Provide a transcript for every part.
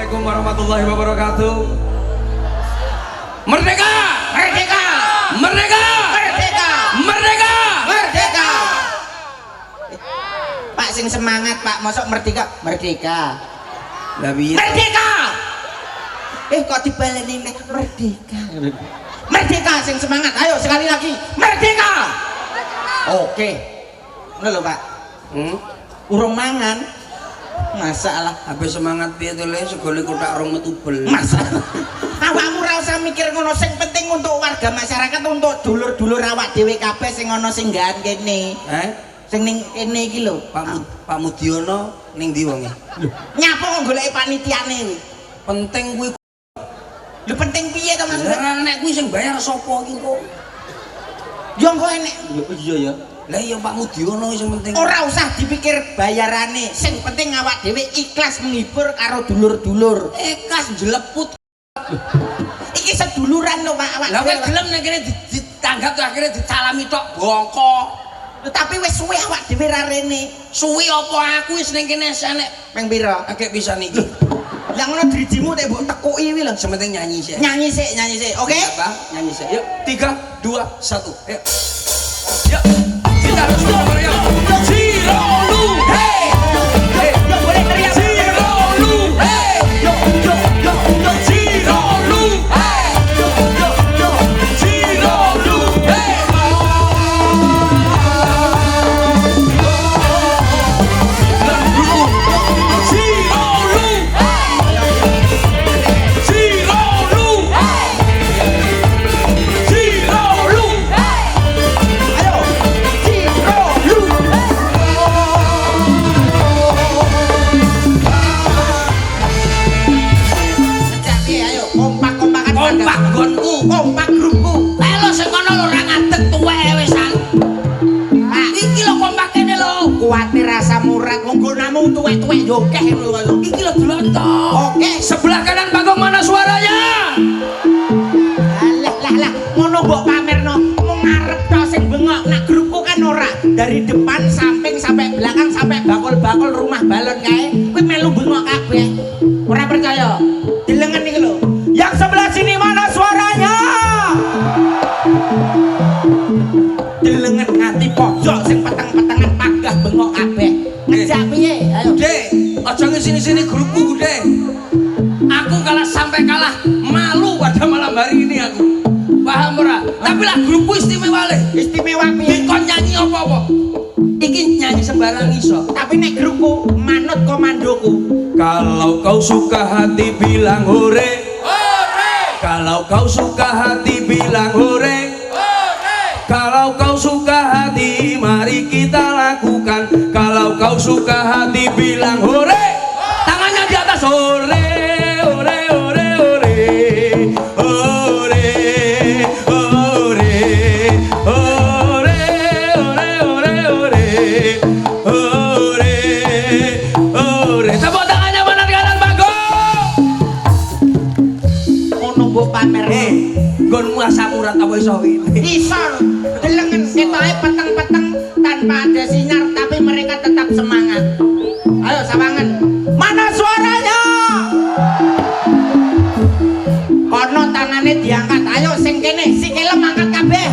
Assalamualaikum warahmatullahi wabarakatuh. Merdeka! Merdeka! Merdeka! Merdeka! Merdeka! Merdeka! Pak sing semangat Pak, mosok merdeka? Merdeka. Lah piye? Merdeka! Kok dibaleni nek merdeka. Merdeka sing semangat. Ayo sekali lagi. Merdeka! Oke. Ngono lho, Pak. Urung mangan. Masalah. Habis semangat piye to le segone kotak rong metu bel. Masalah. Awakmu ora usah mikir ngono, sing penting untuk warga masyarakat, untuk dulur-dulur awak dhewe kabeh sing ana singgahan kene. Sing ning kene iki lho. Pak Mudiono ning ndi wonge? Nyapa kok goleki panitiane kuwi? Penting kuwi. Lho penting piye to Mas? Lah nek kuwi sing bayar sapa iki kok? Yo engko enek. Iya ya. Lah iya Pak Mudiono sing penting. Ora usah dipikir bayarane, sing penting awak dhewe ikhlas menghibur karo dulur-dulur. Ikhlas jeleput. Iki seduluran lho Pak awak. Lah kowe gelem nek kene ditanggap tuh akhirnya disalami tok bongko. Tapi wis suwe awak dhewe ra rene. Suwi apa aku wis ning kene enek Ping pira? akeh pisan iki. Lah ngono drijimu tek mbok tekuki kuwi lho. Sementing nyanyi sih. Nyanyi sik, oke? Bang, nyanyi sih. Yuk, 3, 2, 1. Yuk. Yuk. Kita harus meriah. Cirolu, hey. Hey, boleh teriak. Cirolu, hey. Yo, Cirolu, hey. Yo, Cirolu, hey. Kompak gonku, kompak grupku. Lo sing kono lho ora ngadeg tuweke wisan. Iki lho kompak kene lho. Kuwatir rasa murat wong gonamu tuwek-tuwek yo akeh ngono kaya. Iki lho glontok. Oke, sebelah kanan Bagong mana suaranya? Lah, ngono mbok pamerno. Mung ngarep tok sing bengok. Nak grupku kan ora. Dari depan, samping sampai belakang sampai bakul-bakul rumah balon kae. Kuwi melu bengok kabeh. Ora percaya? Dilengen iki lho. Yang sebelah sini mana suaranya? Dilengen nganti pojok sing peteng-petengan pagah bengok kabeh. Ngejak piye? Ayo. Dek, aja ngesini-sini grupku, Dek. Aku kalah sampai kalah malu pada malam hari ini aku. Paham ora? Tapi lah grupku istimewa le. Istimewa piye? Kon nyanyi apa-apa. Iki nyanyi sembarang iso. Tapi nek grupku manut komandoku. Kalau kau suka hati bilang hore. Kalau kau suka hati bilang hore. Kalau kau suka hati mari kita lakukan. Kalau kau suka hati bilang hore. Tangannya di atas hore. Hore hore hore. Hore hore. Hore hore hore hore. Hore hore. Tepuk tangannya benar kanan Bagong. Mbok pamer nggonmu asam urat apa iso iki? Iso delengen ketoke peteng-peteng tanpa ada sinyal tapi mereka tetap semangat. Ayo sawangan. Mana suaranya? Kono tangannya diangkat. Ayo sing kene sikilem angkat kabeh.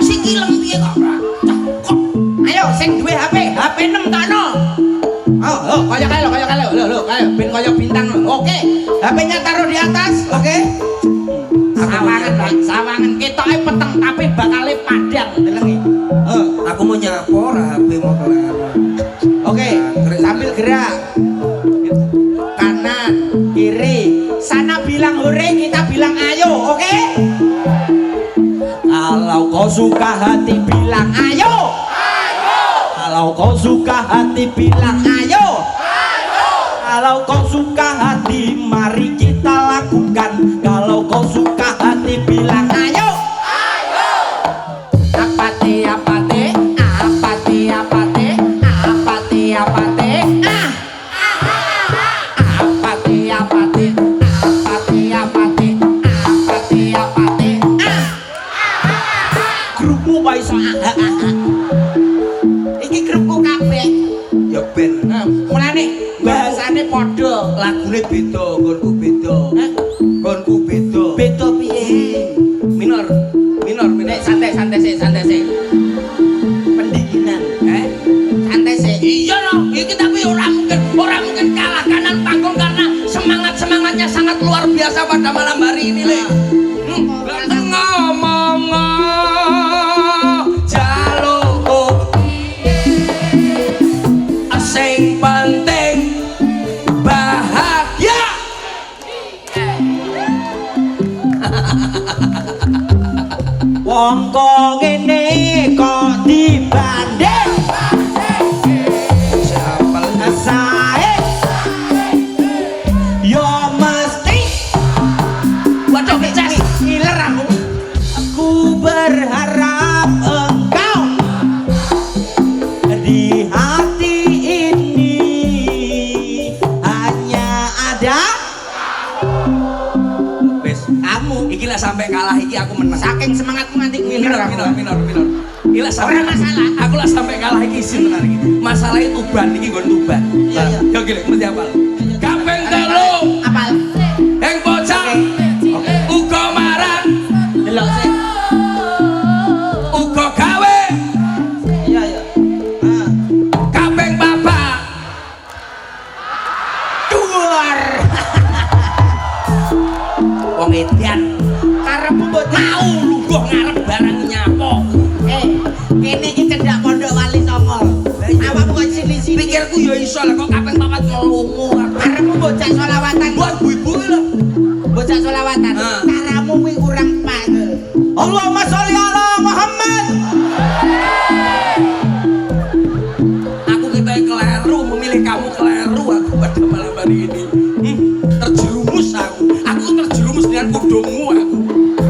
Sikilem piye kok ora? Ayo sing duwe HP 6 tono. Oh, kaya lho, kaya ben kaya bintang lho. Oke, HP-nya taruh di atas. Oke. Sawangan, Pak. Sawangan ketoke peteng tapi bakale padang delengi. Aku mau nyapa ora HP mau kelar. Oke, sambil gerak. Kanan, kiri. Sana bilang hore, kita bilang ayo, oke? Kalau kau suka hati bilang ayo. Kalau kau suka hati bilang ayo. Kalau kau suka hati mari kita lakukan. Kalau kau suka hati bilang ayo. Apate apate apate apate apate apate apate apate apate apate apate grupmu kok iso iki grupku kabeh Ya ben mulane bahasane padha lagu lagune beda, nggonku beda. Nggonku beda. Beda piye? Minor. Nek santai sik. Pendinginan. Santai sik. Iya no, iki tapi ora mungkin kalah kanan panggung karena semangatnya sangat luar biasa pada malam hari ini, Le. Ngomong jaluk sing penting bahagia. Wong kok ngene kok dibanding Siapa sae yo mesti waduh kecas ngiler aku berharap engkau di hati ini hanya ada wis kamu. iki lah sampai kalah iki aku menang. Saking semangatmu nanti ngiler aku. Minor. Iki lah sampai Ora masalah. Aku lah sampai kalah iki isin tenan iki. Masalah itu Tuban iki nggon Tuban. Iya. Yo gile mesti apal. Kaping 3 Apal? yang bocah uga marang Delok sik. uga gawe Iya. kaping 4 Duar. wong edan Karepmu mbok mau lungguh ngarep barang nyapo. Kene iki cedhak Pondok Wali Songo. Awakmu kok sini-sini. Pikirku yo iso lah kok kaping 4 melungu. Karepmu bocah selawatan. Buat ibu-ibu lho. Bocah selawatan. Ah. Caramu kuwi kurang pas. Allahumma sholli ala Muhammad. Aku kita keliru memilih kamu keliru aku pada malam hari ini. Terjerumus aku terjerumus dengan kudungmu aku.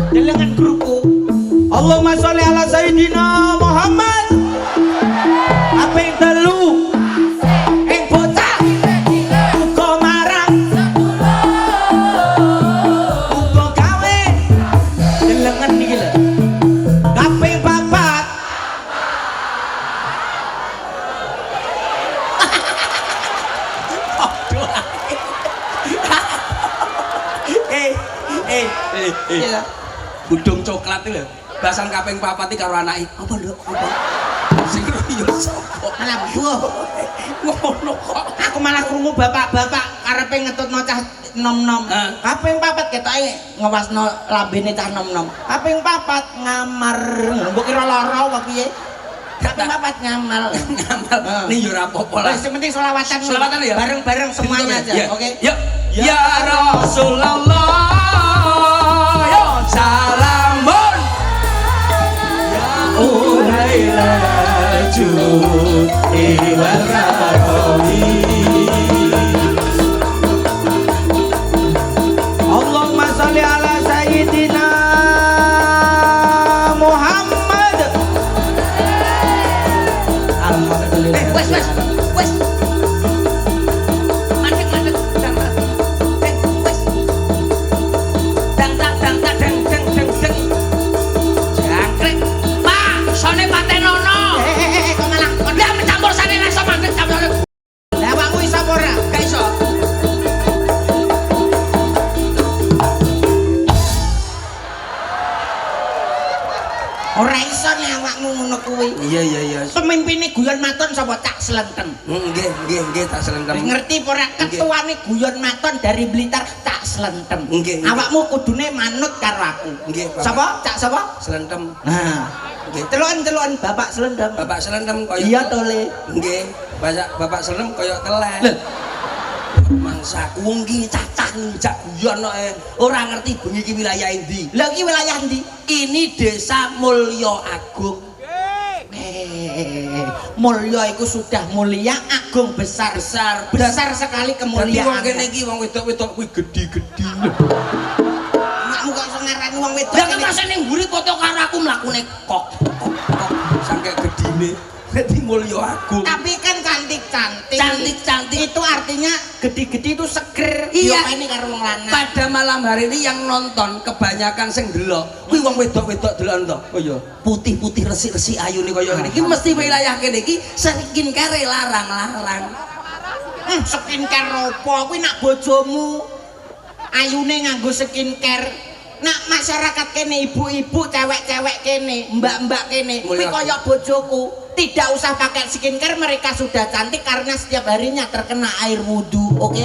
Delengan grupku. Allahumma sholli ala Sayyidina Muhammad. Kaping 3 ing bocah uga marang uga gawe delengan iki lho. Kaping 4 Iya. Gudung coklat itu lho. Bahasan kaping 4 iki karo anake. Apa nduk? Apa? Sing yo sapa? Alah buah. Ngono kok. Aku malah krungu bapak-bapak karepe ngetutno cah nom-nom. Kaping 4 ketoke ngewasno lambene cah nom-nom. Kaping 4 ngamar. Mbok kira lara apa piye? Kaping 4 ngamal. Ngamal. Ning yo ora apa-apa lah. Wis penting selawatan. Selawatan ya? Bareng-bareng semuanya aja, oke? Yuk. Ya Rasulullah. Yo salamun. Ya Ulailaju ilal rawi. Allahumma sholli ala Sayyidina Muhammad. Alhamdulillah. Wes. Mandek. Wes. Dang. Jangkrik. Pak, sone patenono. Kok malah Dia mencampur sane nek iso mandek campur. lah awakmu iso apa ora? Gak iso. Ora iso nek awakmu ngono kuwi. Iya. Pemimpine guyon maton sapa Cak Slenteng. Nggih, tak selengkap. Ngerti apa ora ketuane guyon maton dari Blitar Cak Slenteng. Nggih. Awakmu kudune manut karo aku. Nggih, Bapak. Sapa? Cak sapa? Selentem. Nah, Nggih. teluan Bapak Slendem. Bapak Selentem koyo Iya to, Le. Nggih. Bapak Selentem koyo telek. Lho. Mangsa wong iki cacah njak guyon kok ora ngerti bengi iki wilayah endi. Lah iki wilayah ndi? Ini Desa Mulya Agung. Mulya iku sudah mulia, agung besar sekali Dadi wong kemuliaan. kene iki wong wedok-wedok kuwi gedhi-gedhi. Makmu kok iso ngarani wong wedok. Lah kan rasane mburi foto karo aku mlakune kok sampe gedine. Dadi Mulya Agung. Tapi kan cantik-cantik. Cantik-cantik. Itu artinya gede-gede itu seger. Iya. Ini karo wong lanang. Pada malam hari ini yang nonton kebanyakan sing delok kuwi wong wedok-wedok delok to. Oh iya, putih-putih resik-resik ayu nih kaya ngene iki mesti wilayah kene iki skincare larang-larang. Skincare apa? Kuwi nak bojomu ayune nganggo skincare. Nak masyarakat kene ibu-ibu, cewek-cewek kene, mbak-mbak kene, kuwi kaya bojoku. Tidak usah pakai skincare, mereka sudah cantik karena setiap harinya terkena air wudhu, oke?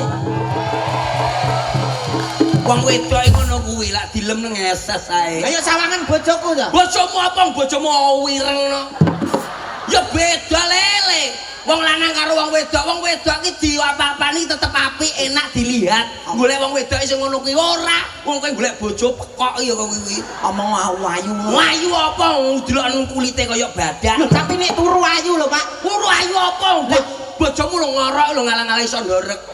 Wong wedok ngono kuwi lak dilem nang eses ae. Ayo sawangan bojoku to. Bojomu apa bojomu wireng no. Ya beda lele. Wong lanang karo wong wedok ki diapa-apani tetep apik, enak dilihat. Golek wong wedok sing ngono kuwi ora. Wong kowe golek bojo pekok ya kowe kuwi. Omong ayu. Ayu apa delok kulite kaya badak. Tapi nek turu ayu lho, Pak. Turu ayu apa? Bojomu lho ngorok lho ngalang-alang iso ndorek.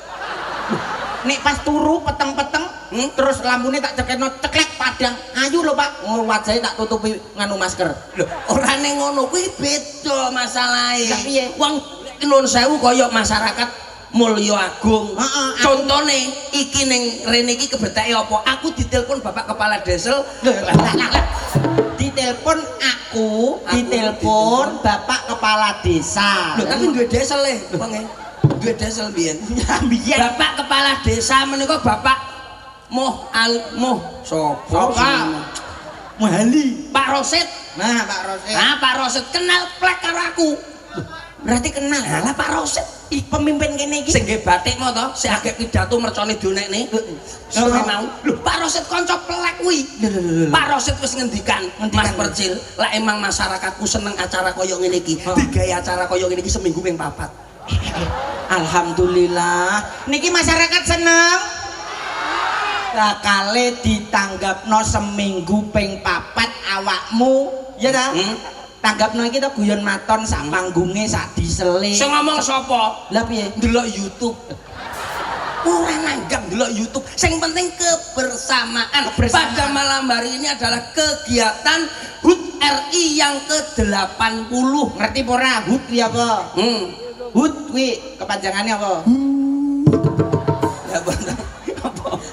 Nek pas turu peteng-peteng, terus lampune tak cekekno ceklek padang. Ayu lho, Pak. Wajahe tak tutupi nganu masker. Lho, ora ning ngono kuwi beda masalahe. Lah piye? Wong Nun Sewu kaya masyarakat Mulya Agung. Contone iki ning rene iki kebetake apa? Aku ditelepon Bapak Kepala Desel. Ditelepon aku, ditelepon Bapak Kepala Desa. Lho, tapi duwe desel e, Bang e. Duwe desel biyen. Bapak Kepala Desa menika Bapak Moh sapa? Muhali. Pak Rosid. Nah, Pak Rosid. Nah, Pak Rosid kenal plek karo aku. Berarti kenal. Lah Pak Rosid pemimpin kene iki sing nggih batik mau to, sing agek pidato mercone donekne. Sore mau. Lho, Pak Rosid kanca pelek kuwi. Pak Rosid wis ngendikan, Mas Percil, lek emang masyarakatku seneng acara kaya ngene iki, digawe acara kaya ngene iki seminggu ping 4. Alhamdulillah. Niki masyarakat seneng. Bakale ditanggapno seminggu ping 4 awakmu, ya ta? Tanggapno iki to guyon maton sak panggunge sak disele. Sing ngomong sapa? Lah piye? Delok YouTube. Ora nanggap delok YouTube. Sing penting kebersamaan. Pada malam hari ini adalah kegiatan HUT RI yang ke-80. Ngerti apa ora? HUT kuwi apa? HUT kuwi kepanjangannya apa? Ya,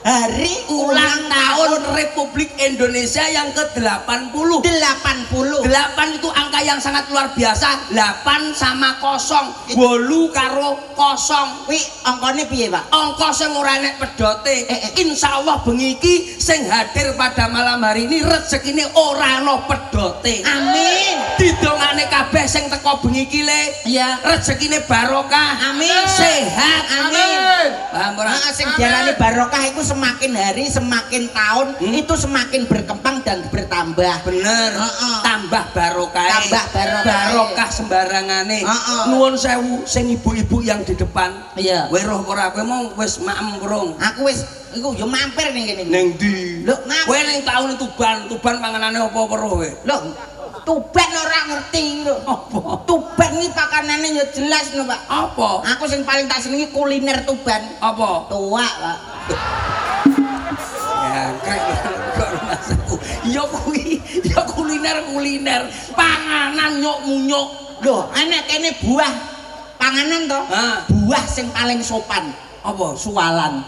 Hari ulang tahun Republik Indonesia yang ke-80. 80. 8 itu angka yang sangat luar biasa. 8 sama 0. 8 karo 0. Kuwi angkane piye, Pak? Angka sing ora enek pedote. Insyaallah bengi iki sing hadir pada malam hari ini rezekine ora ana pedote. Amin. Didongane kabeh sing teko bengi iki le. Iya. Rezekine barokah. Amin. Sehat. Amin. Paham ora? Sing diarani barokah iku semakin hari semakin tahun itu semakin berkembang dan bertambah. Bener. Tambah barokah. Tambah barokah sembarangane. Nuwun sewu sing ibu-ibu yang di depan. Iya. Kowe roh ora kowe mau wis maem kurung. Aku wis iku yo mampir ning kene. Ning ndi? Lho, kowe ning taun Tuban panganane apa roh kowe? Lho, Tuban ora ngerti lho. Apa? Tuban iki pakanane yo jelas lho, Pak. Apa? Aku sing paling tak senengi kuliner Tuban. Apa? Tuak, Pak. Ya, kok masaku. Ya kuwi, ya kuliner. Panganan nyuk-munyuk. Lho, enek kene buah panganan to? Buah sing paling sopan. Apa? Suwalan.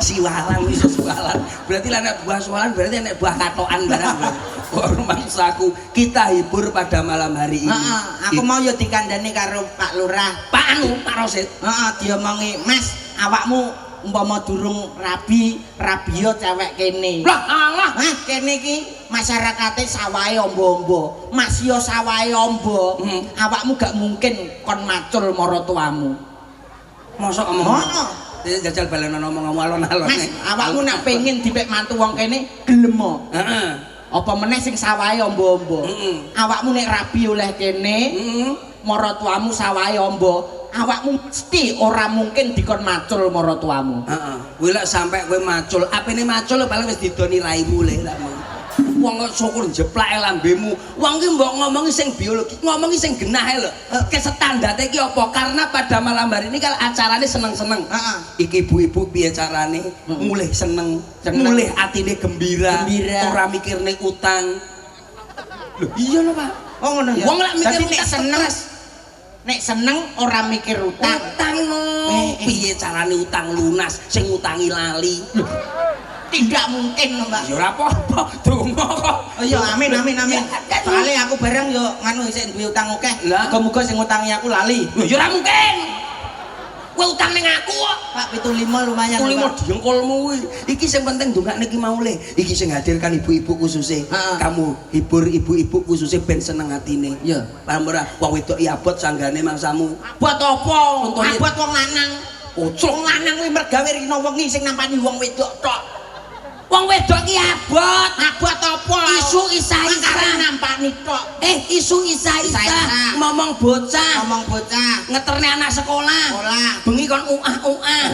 Siwalan iso suwalan. Berarti lah nek buah suwalan berarti nek buah katokan barang. Kok rumangsaku kita hibur pada malam hari ini. Aku mau yo dikandani karo Pak Lurah. Pak Rosid. Diomongi, "Mas, awakmu umpama durung rabiyo cewek kene." Lah alah, kene iki masyarakate sawahe ombo-ombo. Mas yo sawahe ombo. Awakmu gak mungkin kon macul maratuamu. Mosok omong. Jajal balen ngomong alon-alon. Mas, awakmu nek pengin dipek mantu wong kene gelem. Heeh. Apa meneh sing sawahe ombo-ombo. Awakmu nek rabi oleh kene, maratuamu sawahe ombo. Awakmu mesti ora mungkin dikon macul maratuamu. Heeh. Kowe lek sampe kowe macul, apene macul paling wis didoni raimu le lek. Wong kok syukur jeplake lambemu. Wong ki mbok ngomongi sing biologi, ngomongi sing genah lho. Kesetandate iki apa? Karena pada malam hari ini kalau acarane seneng-seneng. Iki ibu-ibu piye carane mulih seneng, mulih atine gembira, ora mikirne utang. Lho iya lho, Pak. Oh ngono ya. Wong lek mikir nek seneng, nek seneng ora mikir utang. Utang piye carane utang lunas, sing utangi lali. Tidak mungkin, Mbak. Ya ora apa-apa, donga kok. Oh iya, amin. Soale aku bareng yo nganu sik duwe utang akeh. Muga-muga sing utangi aku lali. Ya ora mungkin. Kowe utang ning aku kok. Pak 75 lumayan. 75 diengkolmu kuwi. Iki sing penting ndongakne iki mau le. Iki sing hadirkan ibu-ibu khususnya. Kamu hibur ibu-ibu khususnya ben seneng atine. Iya. Paham ora? Wong wedok iki abot sanggane mangsamu. Abot apa? Contohnya- Abot wong lanang. Wong lanang kuwi mergawe rino wengi sing nampani wong wedok tok. Wong wedok ki abot. Abot apa? Isu isa-isa. Nampani tok. Isu isa-isa. Isa-isa. Ngomong bocah. Ngomong bocah. Ngeterne anak sekolah. Bengi kon uah-uah.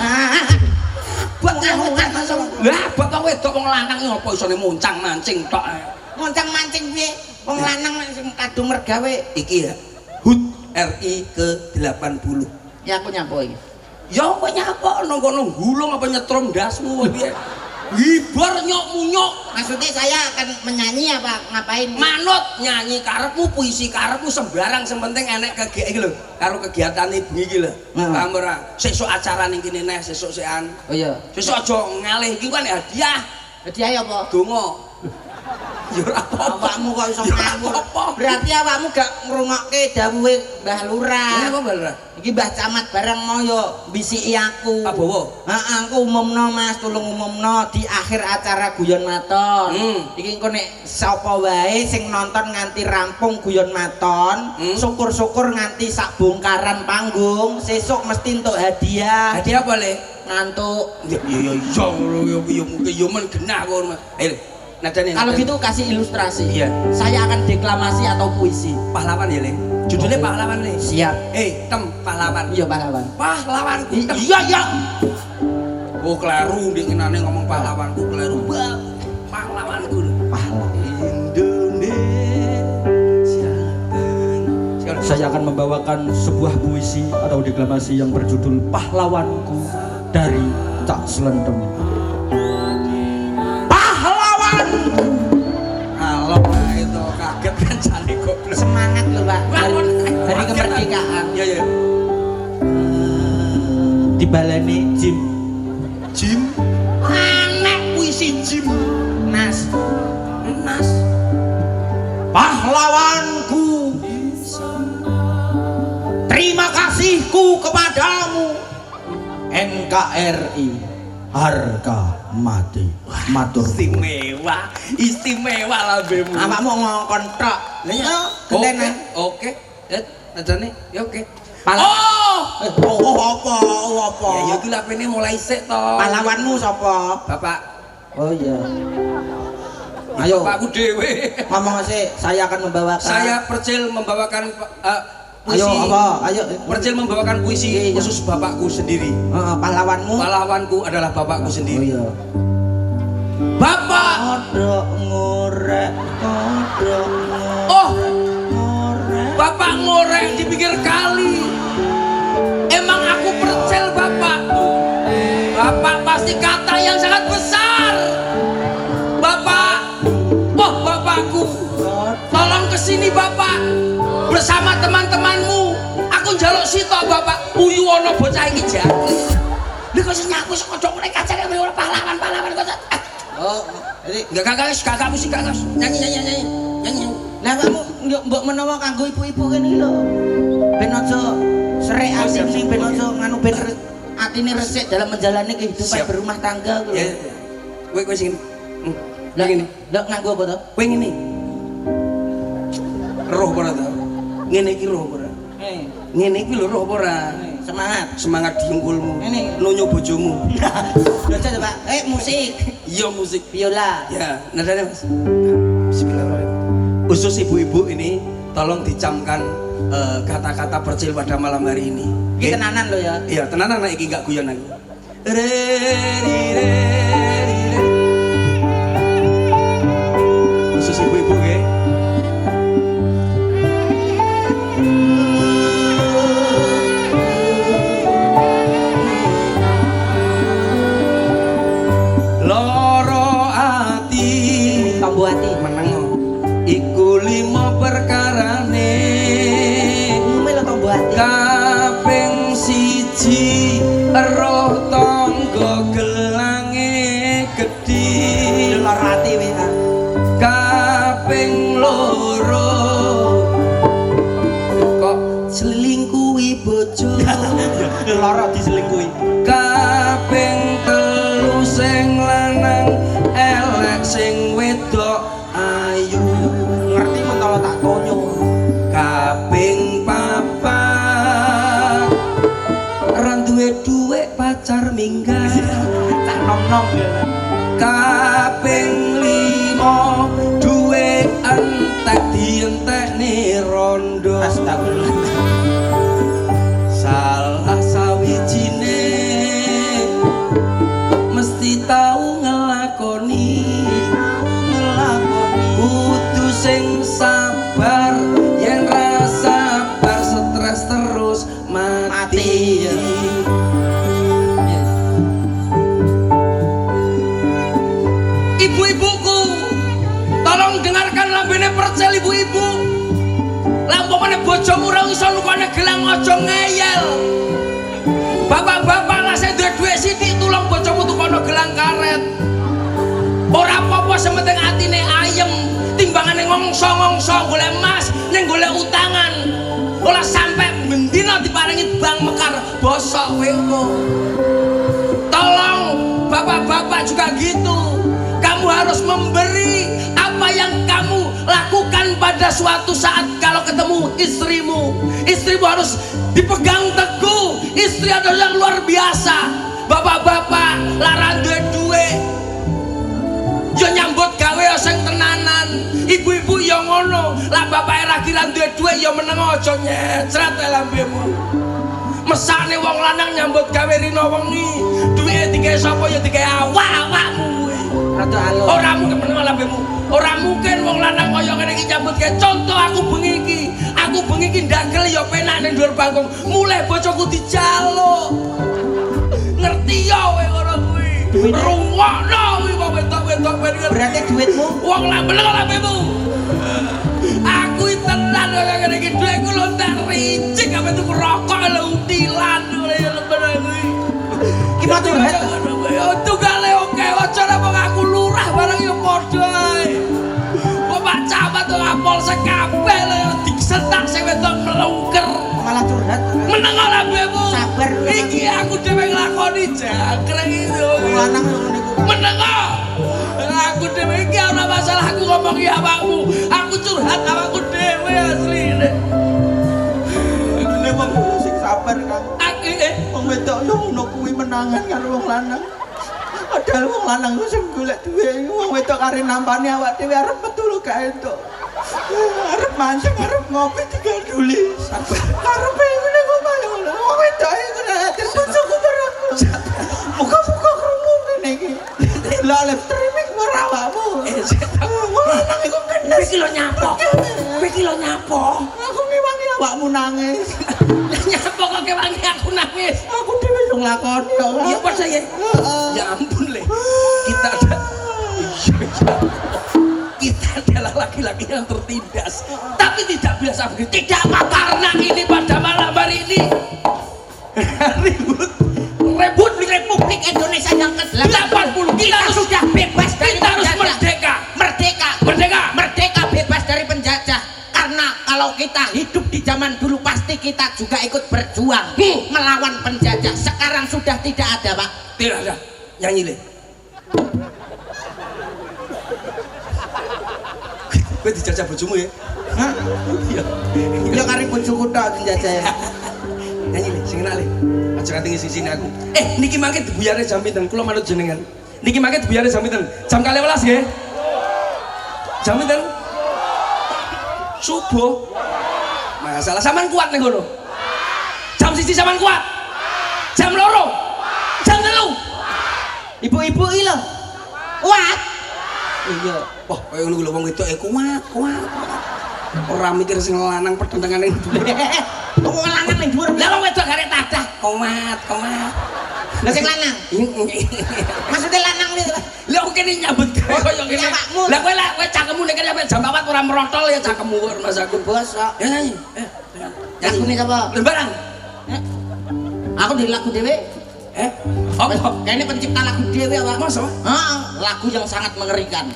Buat lah, buat wong wedok wong lanang iki apa isone moncang mancing tok. Moncang mancing piye? Wong lanang sing kadung mergawe. Iki ya. HUT RI ke-80. Ya aku nyapa iki. Ya apa nyapa nang kono gulung apa nyetrum ndasmu piye? Hibur nyok-munyok. Maksudnya saya akan menyanyi apa ngapain? Manut nyanyi karepmu, puisi karepmu sembarang sing penting enek iki lho, karo kegiatan ibu iki lho. Paham ora? Sesuk acara ning kene neh, sesuk sean. Oh iya. Sesuk aja ngalih iki kan hadiah. Hadiah apa? Donga. Ya ora apa-apa. Awakmu kok iso ngawur. Berarti awakmu gak ngrungokke dawuhe Mbah Lurah. Apa Mbah? Iki Mbah Camat bareng moyo bisiki aku. Apa wae? Heeh, aku umumno Mas, tulung umumno di akhir acara guyon maton. Iki engko nek sapa wae sing nonton nganti rampung guyon maton, syukur-syukur nganti sak bongkaran panggung, sesuk mesti entuk hadiah. Hadiah apa le? Ngantuk. Ya mungkin yo men genah kok. Nadane. Kalau gitu kasih ilustrasi. Iya. Saya akan deklamasi atau puisi. Pahlawan ya le. Judulnya pahlawan le. Siap. Tem pahlawan. Iya pahlawan. Pahlawanku. Iya iya. Oh kleru dinginane ngomong pahlawanku kleru. Pahlawanku. Pahlawan. Indonesia. Saya akan membawakan sebuah puisi atau deklamasi yang berjudul Pahlawanku dari Cak Slendem. Halo, itu kaget kan jane goblok. Semangat loh Pak. Hari Kaget, kemerdekaan. Iya ya. Dibaleni Jim. Jim. Aneh puisi Jim. Nas. Pahlawanku, terima kasihku kepadamu. NKRI harga mati. Matur Istimewa lambemu. Awakmu ngongkon tok. Lah ya, gentenan. Oke. Nadane ya oke. Apa? Ya iki lapene mulai sik to. Pahlawanmu sapa? Bapak. Oh iya. Ayo. Bapakku dhewe. Ngomong sih, saya akan membawakan. Saya Percil membawakan puisi. Ayo apa? Ayo. Percil membawakan puisi khusus bapakku sendiri. Pahlawanmu. Pahlawanku adalah bapakku Oh sendiri. iya. Bapak. Kodok ngorek. Oh, bapak ngorek di pinggir kali. Emang aku Percil bapak. Bapak pasti kata yang sangat besar. Bapak. Oh, bapakku. Tolong kesini bapak. Bersama teman-temanmu. Aku njaluk sitok bapak. Uyu ono bocah iki jati. Lha kok sing aku sekodok mereka cari ora pahlawan kok. Oh, jadi Enggak musik gak nyanyi. lah kamu mbok menawa kanggo ibu-ibu kene lho. Ben aja serik asing ben aja nganu ben atine resik dalam menjalani kehidupan berumah tangga kuwi. Ya. Kowe sing Lah ngene. Lah nganggo apa to? kowe ngene. Roh ora to? Ngene iki roh ora? Ngene iki lho roh ora? Semangat. Semangat diengkulmu. Ngene. Nonyo bojomu. Lho coba Pak. Musik. Iya musik. Biola. Ya, nadane Mas. Bismillahirrahmanirrahim. Khusus ibu-ibu ini tolong dicamkan kata-kata Percil pada malam hari ini. Iki tenanan lho ya. Iya, tenanan nek iki gak guyon aku. Khusus ibu-ibu nggih. Loro ati Tombo ati. meneng iku lima perkarane. Umume lho tombo ati. Kaping siji roh tangga gelange pacar minggat tak nom-nom ya. kaping 5 duwe entek dientekne rondo Astagfirullah. salah sawijine mesti tau ngelakoni kudu sing sabar yen ra sabar stres terus mati. Ibu-ibuku tolong dengarkan lambene percel ibu-ibu lampamane bojomu ora iso lukane gelang aja ngeyel. Bapak-bapak lah sing duwe dhuwit sithik tulung bojomu tukono gelang karet. Ora apa-apa sementing atine ayem timbangane ngongso-ngongso golek emas ning golek utangan. Ora sampe mendina diparingi bang mekar bosok kowe engko. Tolong bapak-bapak juga gitu. Kamu harus memberi apa yang kamu lakukan pada suatu saat kalau ketemu istrimu. Istrimu harus dipegang teguh. Istri adalah yang luar biasa. Bapak-bapak larang duwe yo nyambut gawe sing tenanan. Ibu-ibu yo ngono. Lah bapake ra kira duwe yo meneng aja nyecret lambemu. Mesane wong lanang nyambut gawe rino wengi. Duwike digawe sapa ya digawe awak-awakmu kuwi. Rada alon. Ora mungkin meneng lambemu. Ora mungkin wong lanang kaya ngene iki nyambut gawe. Contoh aku bengi iki. Aku bengi iki ndagel ya penak ning dhuwur panggung. Mulai bojoku dijaluk. Ngerti ya kowe ngono kuwi. Rungokno kuwi wong wedok-wedok Berarti duitmu wong lanang meneng lambemu. Aku tenan kaya ngene iki dhuwitku lontar ricik apa tuku rokok lho utilan ya bener kuwi. ki matur Tugale oke aja nek aku lurah bareng ya padha ae. Bapak camat to Kapolsek kabeh lho disentak sing wedok melungker. malah curhat. Meneng ora mbemu. Sabar. Iki aku dhewe nglakoni jangkrik iki. Wong lanang yo ngene iku. Meneng aku dhewe iki ora masalah aku ngomongi awakmu. Aku curhat awakku dhewe asline. Ngene wong sing sabar Kang. Aku Wong wedok yo ngono kuwi menangan karo wong lanang. Padahal wong lanang ku sing golek duwe, wong wedok kare nampani awak dhewe arep metu lho gak entuk. Arep mancing, arep ngopi diganduli. Karepe ngene kok malah ngono. Wong wedok iku nek terbojoku barangku. Muga-muga krungu ngene iki. Lah live streaming ora awakmu. Wong lanang iku kena iki lho nyapo. Kowe iki lho nyapo. aku ngewangi awakmu nangis. Nyapo kok kewangi aku nangis. Aku dhewe yo nglakoni kok. Iya padha ya. Ya ampun le. Kita adalah laki-laki yang tertindas, tapi tidak biasa begitu. Tidak apa karena ini pada malam hari ini rebut di Republik Indonesia yang ke-80 kita sudah bebas dari kita harus merdeka. Merdeka bebas dari penjajah. Karena kalau kita hidup di zaman dulu pasti kita juga ikut berjuang melawan penjajah. Sekarang sudah tidak ada, Pak. Tidak ada. Nyanyi le. Kowe dijajah bojomu ya? Hah? Iya. Ya kari bojoku tok njajah. Nyanyi le, sing enak le. Aja nganti ngisi sini aku. Niki mangke dibuyare jam pinten? Kula manut jenengan. Niki mangke dibuyare jam pinten? Jam 12 nggih. Jam pinten? Subuh. Masalah sampean kuat ning ngono. Jam 1 sampean kuat. Jam 2. Jam 3. Ibu-ibu iki lho. Kuat. Iya. Wah, kaya ngono lho wong wedok kuat. Ora mikir sing lanang pedentengane dhuwur. Wong lanang ning dhuwur. Lah wong wedok garek tadah kuat. Lah sing lanang. Maksudnya lanang iki. Lah kok kene nyambut gawe kaya ngene. Lah kowe cangkemmu nek kene jam 4 ora merotol ya cangkemmu Mas aku. Bosok. Ya nyanyi. Lagune sapa? Lembaran. Aku di lagu dhewe. Apa? Kayaknya pencipta lagu dhewe apa? Masa? Heeh, lagu yang sangat mengerikan.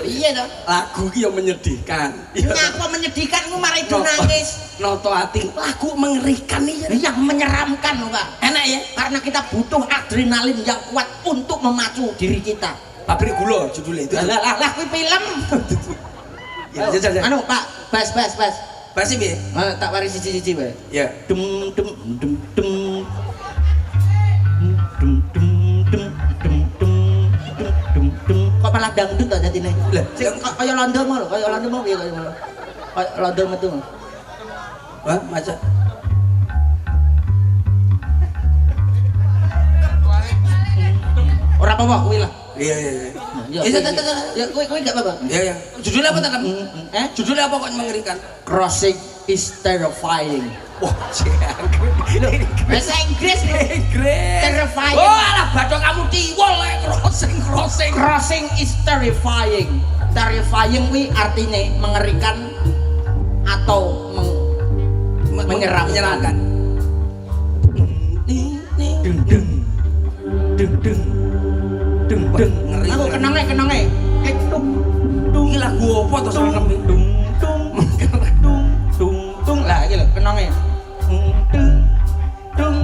Iya dong. Lagu iki yang menyedihkan. Ngapa menyedihkan ku marai do nangis. Noto ati. Lagu mengerikan iki. Yang menyeramkan lho, Pak. Enak ya? Karena kita butuh adrenalin yang kuat untuk memacu diri kita. Pabrik gula judulnya itu. Lah kuwi film. Ya, jajan. Anu, Pak, bas. Basi piye? Tak waris siji-siji wae. Ya. Dem malah dangdut tak jadine. Lah, Sing kaya londo mau lho, kaya londo mau piye kaya mau. Kaya londo metu. Wah, masa Ora apa-apa kuwi lah. iya iya iya. Ya kuwi enggak apa-apa. Iya iya. Judulnya apa tadi? Eh? Judulnya apa kok mengerikan? Crossing is terrifying. Wah, jangan. Bahasa Inggris lho. Inggris. Terrifying. Oh, alah badhe kamu tiwol crossing. Crossing is terrifying. Terrifying kuwi artinya mengerikan atau menyeramkan. Deng deng. Deng deng. Deng deng. Ngeri. Aku kenange. Tung Iki lagu apa to seneng iki? Tung tung. Tung tung. tung lah iki lho kenange. Tung.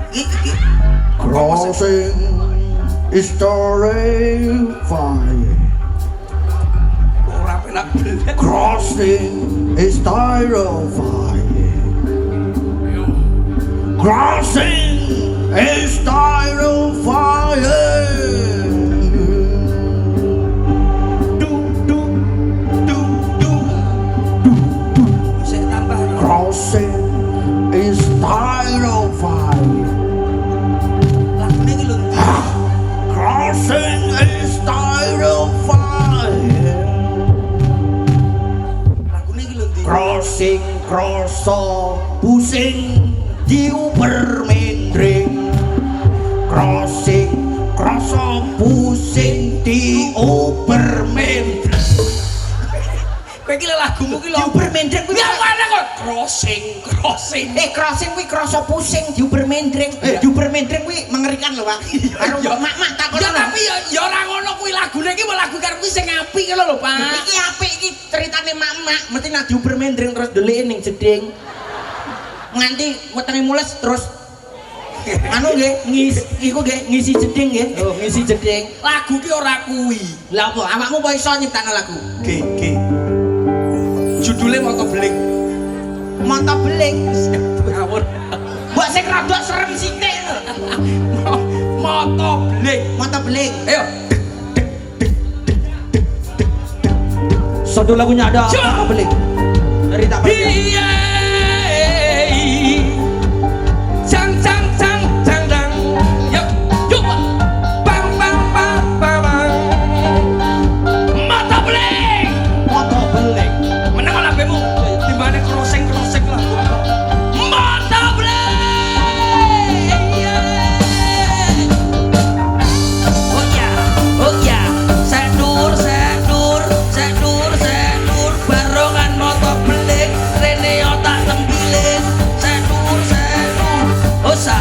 Iki Crossing is terrifying. ora penak belet. Crossing is terrifying. Crossing is terrifying. Sik tambah. Crossing is terrifying. Lagune iki lho. Crossing is terrifying. Lagune iki lho. Crossing kroso pusing diuber mendring. Crossing kroso pusing diuber mendring. Kowe iki lagumu iki lho. Diuber mendring kuwi. Ya mana kok crossing. Crossing kuwi kroso pusing diuber mendring. Diuber mendring kuwi mengerikan lho, Pak. Karo Iya. mak takon. Ya tapi ya ora ngono kuwi lagune iki mau lagu karo kuwi sing apik ngono lho, Pak. Iki apik iki ceritane mak mesti nak diuber mendring terus ndelike ning jeding. Nganti wetenge mules terus anu nggih iku nggih ngisi jeding nggih. Oh, ngisi jeding. Lagu ki ora kuwi. Lah apa awakmu kok iso nyiptakno lagu? G. Judulnya Moto Beling. Mata beling. Ngawur. Mbok sing rada serem sithik. Moto Beling. Mata beling. Ayo. Satu lagunya ada Coba. apa beling? Dari tak percaya. Iya. Cang cang cang cang cang. Yuk, yuk. Bang bang bang bang bang. Moto Beling. Mata beling. Menang lah bemu. Timbane crossing lah. Moto Beling. Oh ya. Sedur barongan moto beling rene otak tembiling. Sedur. Osa.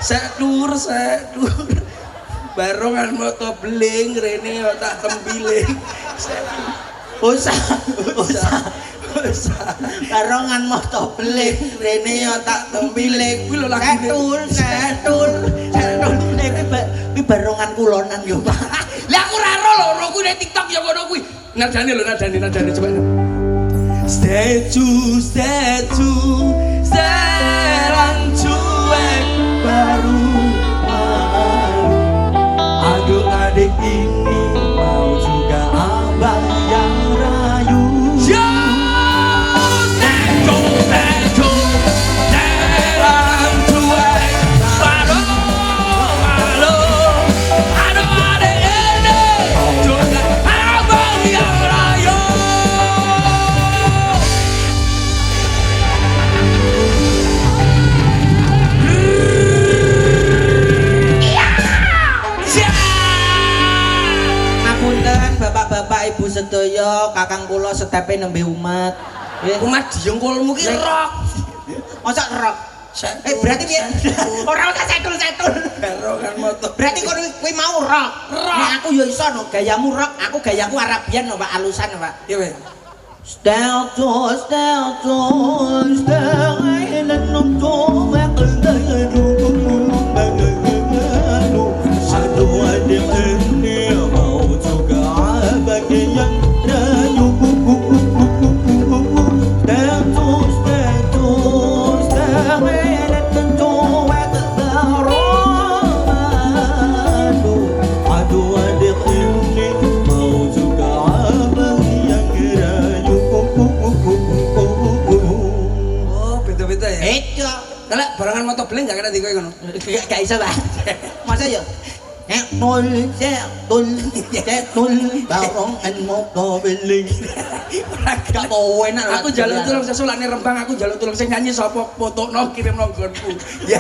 Sedur. Barongan moto beling rene otak tembiling. Usah. Barongan mata beling rene otak tembiling. Kuwi lho lagune. Setul. Iki barongan kulonan yo, Pak. Lah aku ora ro kuwi ning TikTok ya ngono kuwi. Nadane coba. Statue serang cuek baru malu. Adik-adik ini mau juga abang yang rayu. Statue serang cuek baru malu. Adik-adik ini juga abang yang rayu. Ngapunten Bapak-bapak Ibu sedaya, kakang kula setepe nembe umat. Nggih. Umat diengkolmu ki rock. Mosok rock. Berarti piye? Ora usah setul. Barongan moto. Berarti kowe kuwi mau rock. Nek aku ya iso no, gayamu rock, aku gayaku Arabian no, Pak, alusan no, Pak. Iya, weh. Satu adik ini mau juga abang yang rayu. Status, Itu. Kalau barengan moto beling gak kena di kowe ngono. Gak iso, Pak. Masa ya? Tul, barongan moto beling. Gak mau enak. Aku jaluk tulung sesulane Rembang, aku jaluk tulung sing nyanyi sapa fotokno kirimno nggonku. Ya.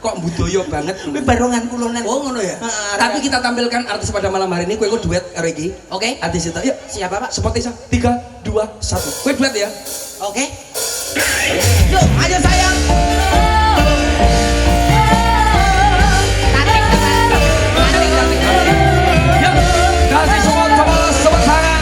Kok budaya banget. Kuwi barongan kulonan. Oh ngono ya. Tapi kita tampilkan artis pada malam hari ini. Kowe duet karo iki. Oke. Artis itu. Yuk, Siapa, Pak? spot isa. 3 2 1. Kowe duet ya. Oke. Yuk, ayo sayang. Yuk, kasih semua coba sobat sana.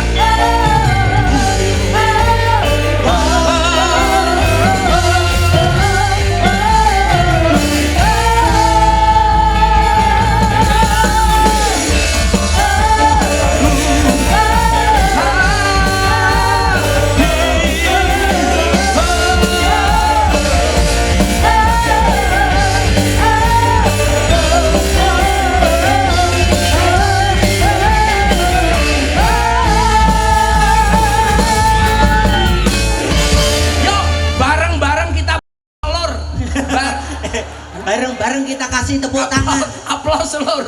Bareng-bareng kita kasih tepuk tangan. Aplaus lur.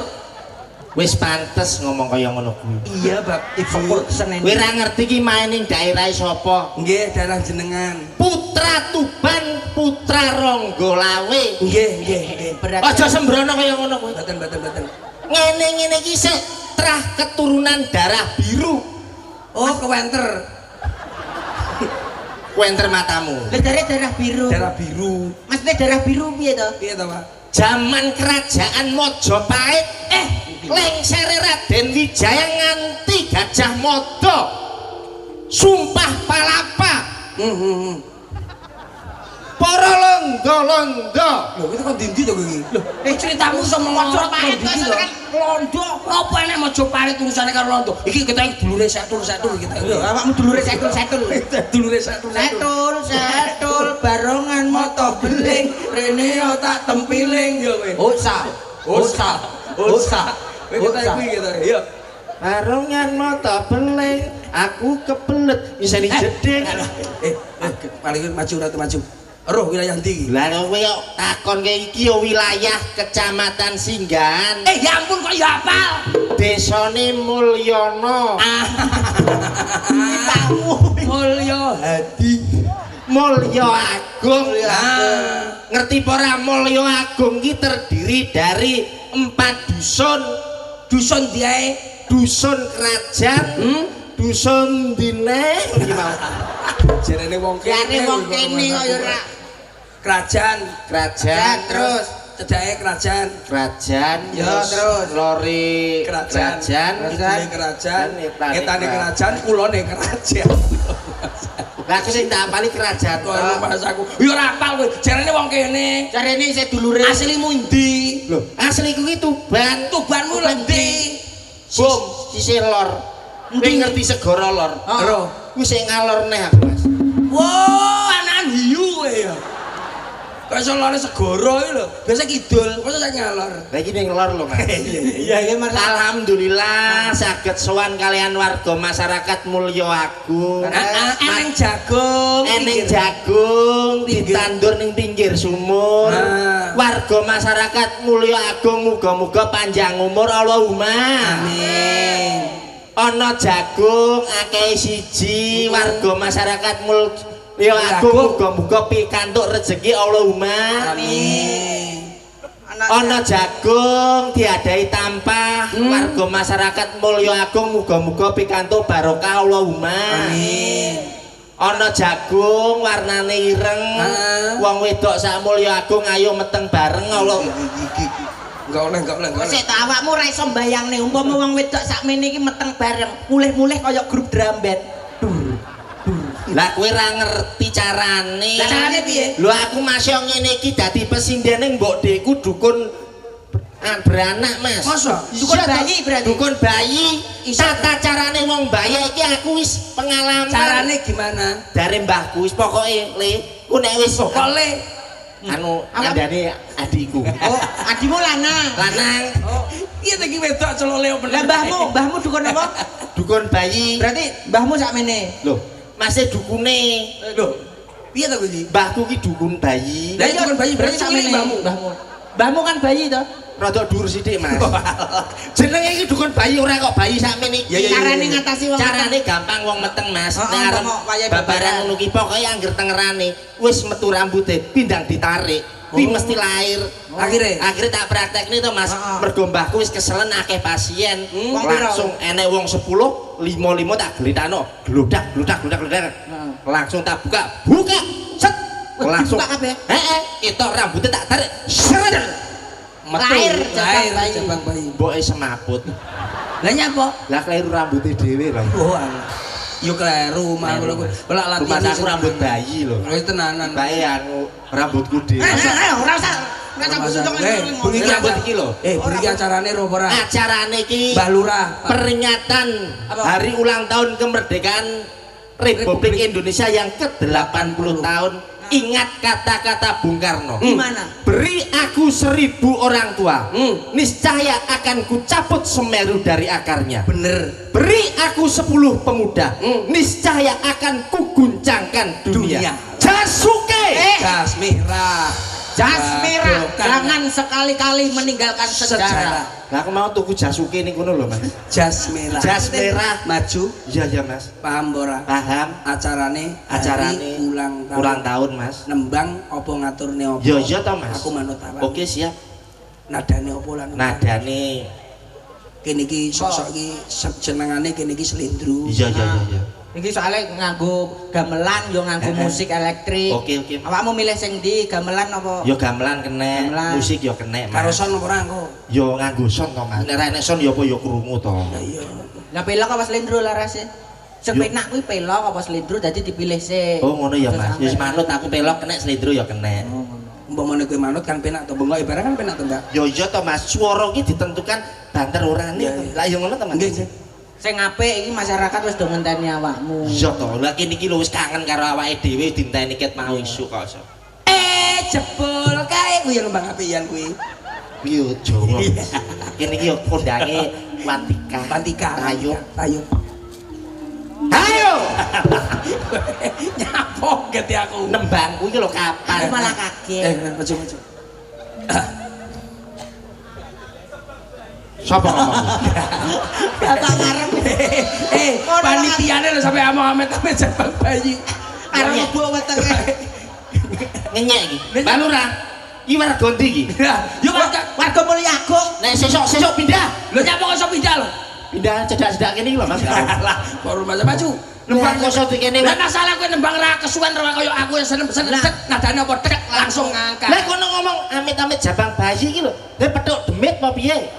Wis pantes ngomong kaya ngono kuwi. Iya, Bab. Ibu senen. Kowe ora ngerti ki main ning daerah sapa? Nggih, daerah jenengan. Putra Tuban, Putra Ronggolawe. Nggih, nggih, nggih. Aja sembrono kaya ngono kuwi. Mboten. Ngene-ngene iki sik trah keturunan darah biru. Oh, kewenter. Kuenter matamu. Darah biru. Darah biru. Maksudnya darah biru piye to? Piye to, Pak? Zaman kerajaan Majapahit lengsere Raden Wijaya nganti Gajah Mada. Sumpah palapa. Para londo-londo. Lho, itu kan dindi to iki. Lho, Ceritamu sama Majapahit Majapahit iki kan londo. apa enek Majapahit urusane karo londo? Iki kita dulure satul kita. Lho, awakmu dulure setul. Dulure satul. Setul barongan moto beling rene yo tak tempiling yo kowe. Osa. Kita iki gitu. Yo. Barongan mata beling, aku kebelet bisa dijedek. Paling maju. Roh wilayah ndi iki? Lah kowe kok takon ke iki yo wilayah Kecamatan Singgahan. Ya ampun kok ya hafal. Desane Mulyana. Mulya Hadi. Mulya Agung. Ah. Ngerti apa ora Mulya Agung iki terdiri dari 4 dusun. Dusun diae. Dusun Kerajaan, dusun Dine. Iki mau. Jarene wong kene. Kok yo ora. Kerajaan Terus Cedake kerajaan. ya terus lori Kerajaan. Kidule kerajaan. Etane kerajaan, kulone kerajaan. Lah aku sing tak apali kerajaan. Kok mas aku. Ya ora hafal kowe. Jarene wong kene. carane saya dulure. Aslimu ndi? Lho, asliku ki Tuban. Tubanmu lendi. Bom, sisih lor. Kowe ngerti segara lor? Ero. Kuwi sing ngalor neh aku, Mas. Wow, anakan hiu kowe ya. Kok iso lore segara iki lho. Biasa kidul, kok sak nyalor. Lah iki ning lor lho, Mas. Iya Mas. Alhamdulillah saged sowan kalian warga masyarakat Mulya Agung. Eneng jagung. Eneng jagung ditandur ning pinggir sumur. Warga masyarakat Mulya Agung muga-muga panjang umur Allahumma. Amin. Ana jagung akeh siji warga masyarakat Mulya Agung muga-muga pikantuk rezeki Allahumma. Amin. Ana jagung diadahi tampah warga masyarakat Mulya Agung muga-muga pikantuk barokah Allahumma. Amin. Ana jagung warnane ireng wong wedok sak Mulya Agung ayo meteng bareng Allah. Enggak oleh. Sik ta awakmu ora iso mbayangne umpama wong wedok sakmene iki meteng bareng, mulih-mulih kaya grup drum band. Lah kowe ora ngerti carane. Lah carane piye? Lho aku masih ngene iki dadi pesindene mbok dekku dukun beranak, Mas. Masa? Dukun bayi berarti. Dukun bayi. Tata carane wong bayi iki aku wis pengalaman. Carane gimana? Dari mbahku wis pokoke Le, ku nek wis Kok le? anu ngandane adikku. Oh, adimu lanang. Lanang. Oh, iya iki wedok celok leo Lah mbahmu dukun apa? Dukun bayi. Berarti mbahmu sakmene. Loh, masih dukune. Lho, Piye to kuwi? Mbahku ki dukun bayi. Lah iya kan bayi berarti sampeyan sampeyan mbahmu. Mbahmu kan bayi to. Rada dhuwur sithik, Mas. Jenenge iki dukun bayi ora kok bayi sakmene iki. Ya, ya, ya. Carane ngatasi wong Carane gampang wong meteng, Mas. Oh, Nek arep kok wayahe babaran ngono ki pokoke angger tengerane wis metu rambute pindang ditarik. Kuwi mesti lahir. Akhire tak praktekne to, Mas. Mergo mbahku wis keselen akeh pasien. Langsung enek wong 10, 5 tak glithano. Glodak. Langsung tak buka. Set. Langsung. Buka kabeh. Heeh, itu rambutnya tak tarik. Seret. Lahir jabang bayi. Mboke semaput. Lah nyapa? Lah keliru rambutnya dhewe lho. Oh alah. Yo kleru mah ngono kuwi. Lah Rumah latihan aku rambut bayi lho. Wis tenanan. Bae anu rambutku dhewe. Ora usah. Bengi iki rambut iki lho. bengi iki acarane ropo ora? Acarane iki Mbah Lurah. peringatan hari ulang tahun kemerdekaan Republik Indonesia yang ke-80 tahun. Ingat kata-kata Bung Karno. Gimana? Beri aku 1000 orang tua, niscaya akan kucabut Semeru dari akarnya. Bener. Beri aku 10 pemuda, niscaya akan kuguncangkan dunia. Dunia. Jasuke. Gas merah. Jas merah, Bukan. jangan sekali-kali meninggalkan sejarah. Nah, aku mau tuku Jasuke ning kono lho, Mas. Jas merah. Jas merah. Maju. Iya, Mas. Paham ora? Paham. Acarane Acarane ulang tahun, Mas. Nembang apa ngaturne apa? Iya to, Mas. Aku manut awak. Oke, siap. Nadane apa lan? Nadane. Kene iki sosok iki jenengane kene iki Slendro. Iya. Iki soalnya nganggo gamelan, yo nganggo musik elektrik. Oke. Awakmu milih sing ndi, gamelan apa? Yo gamelan kena, Gamelan. musik yo kena, Mas. Karo son apa ora engko? Yo nganggo son to, Mas. Nek ra enek son yo apa yo krungu to. Iya. Lah pelok apa slendro larase? Sing Yo. penak kuwi pelok apa slendro dadi dipilih sik. Oh, ngono ya, Mas. Wis manut aku pelok kena slendro yo kena. Umpamane kowe manut kan penak to, bengok ibarat kan penak to, Mbak. Yo iya to, Mas. Swara iki ditentukan banter orane. Iya, iya. Lah yo ngono to, Mas. Nggih, Sing apik iki masyarakat wis do ngenteni awakmu. Iya to. Lah kene iki lho wis kangen karo awake dhewe dinteni ket mau isuk kok. jebul kae kuwi yang Mbak apian kuwi. Yo Jawa. Kene iki yo kondange Wantika. Ayo. Ayo. Nyapok get aku. Nembang kuwi lho kapan? Aku malah kaget. Maju. Sapa ngomong? Bapak ngarep. Panitiane lho sampe amit-amit jabang bayi. Arep mlebu wetenge. Ngenyek iki. Mbak Lurah, iki warga ndi iki? Yo Warga Mulyagung. Nek sesuk pindah. lho nyapa kok iso pindah lho. Pindah cedak-cedak kene iki lho, Mas. Lah, baru maju. Nembang koso dikene. Lah masalah kowe nembang ra kesuwen ora kaya aku yang seneng-seneng nadane apa tek langsung ngangkat. Lah kono ngomong amit-amit jabang bayi iki lho. Lah petuk demit apa piye?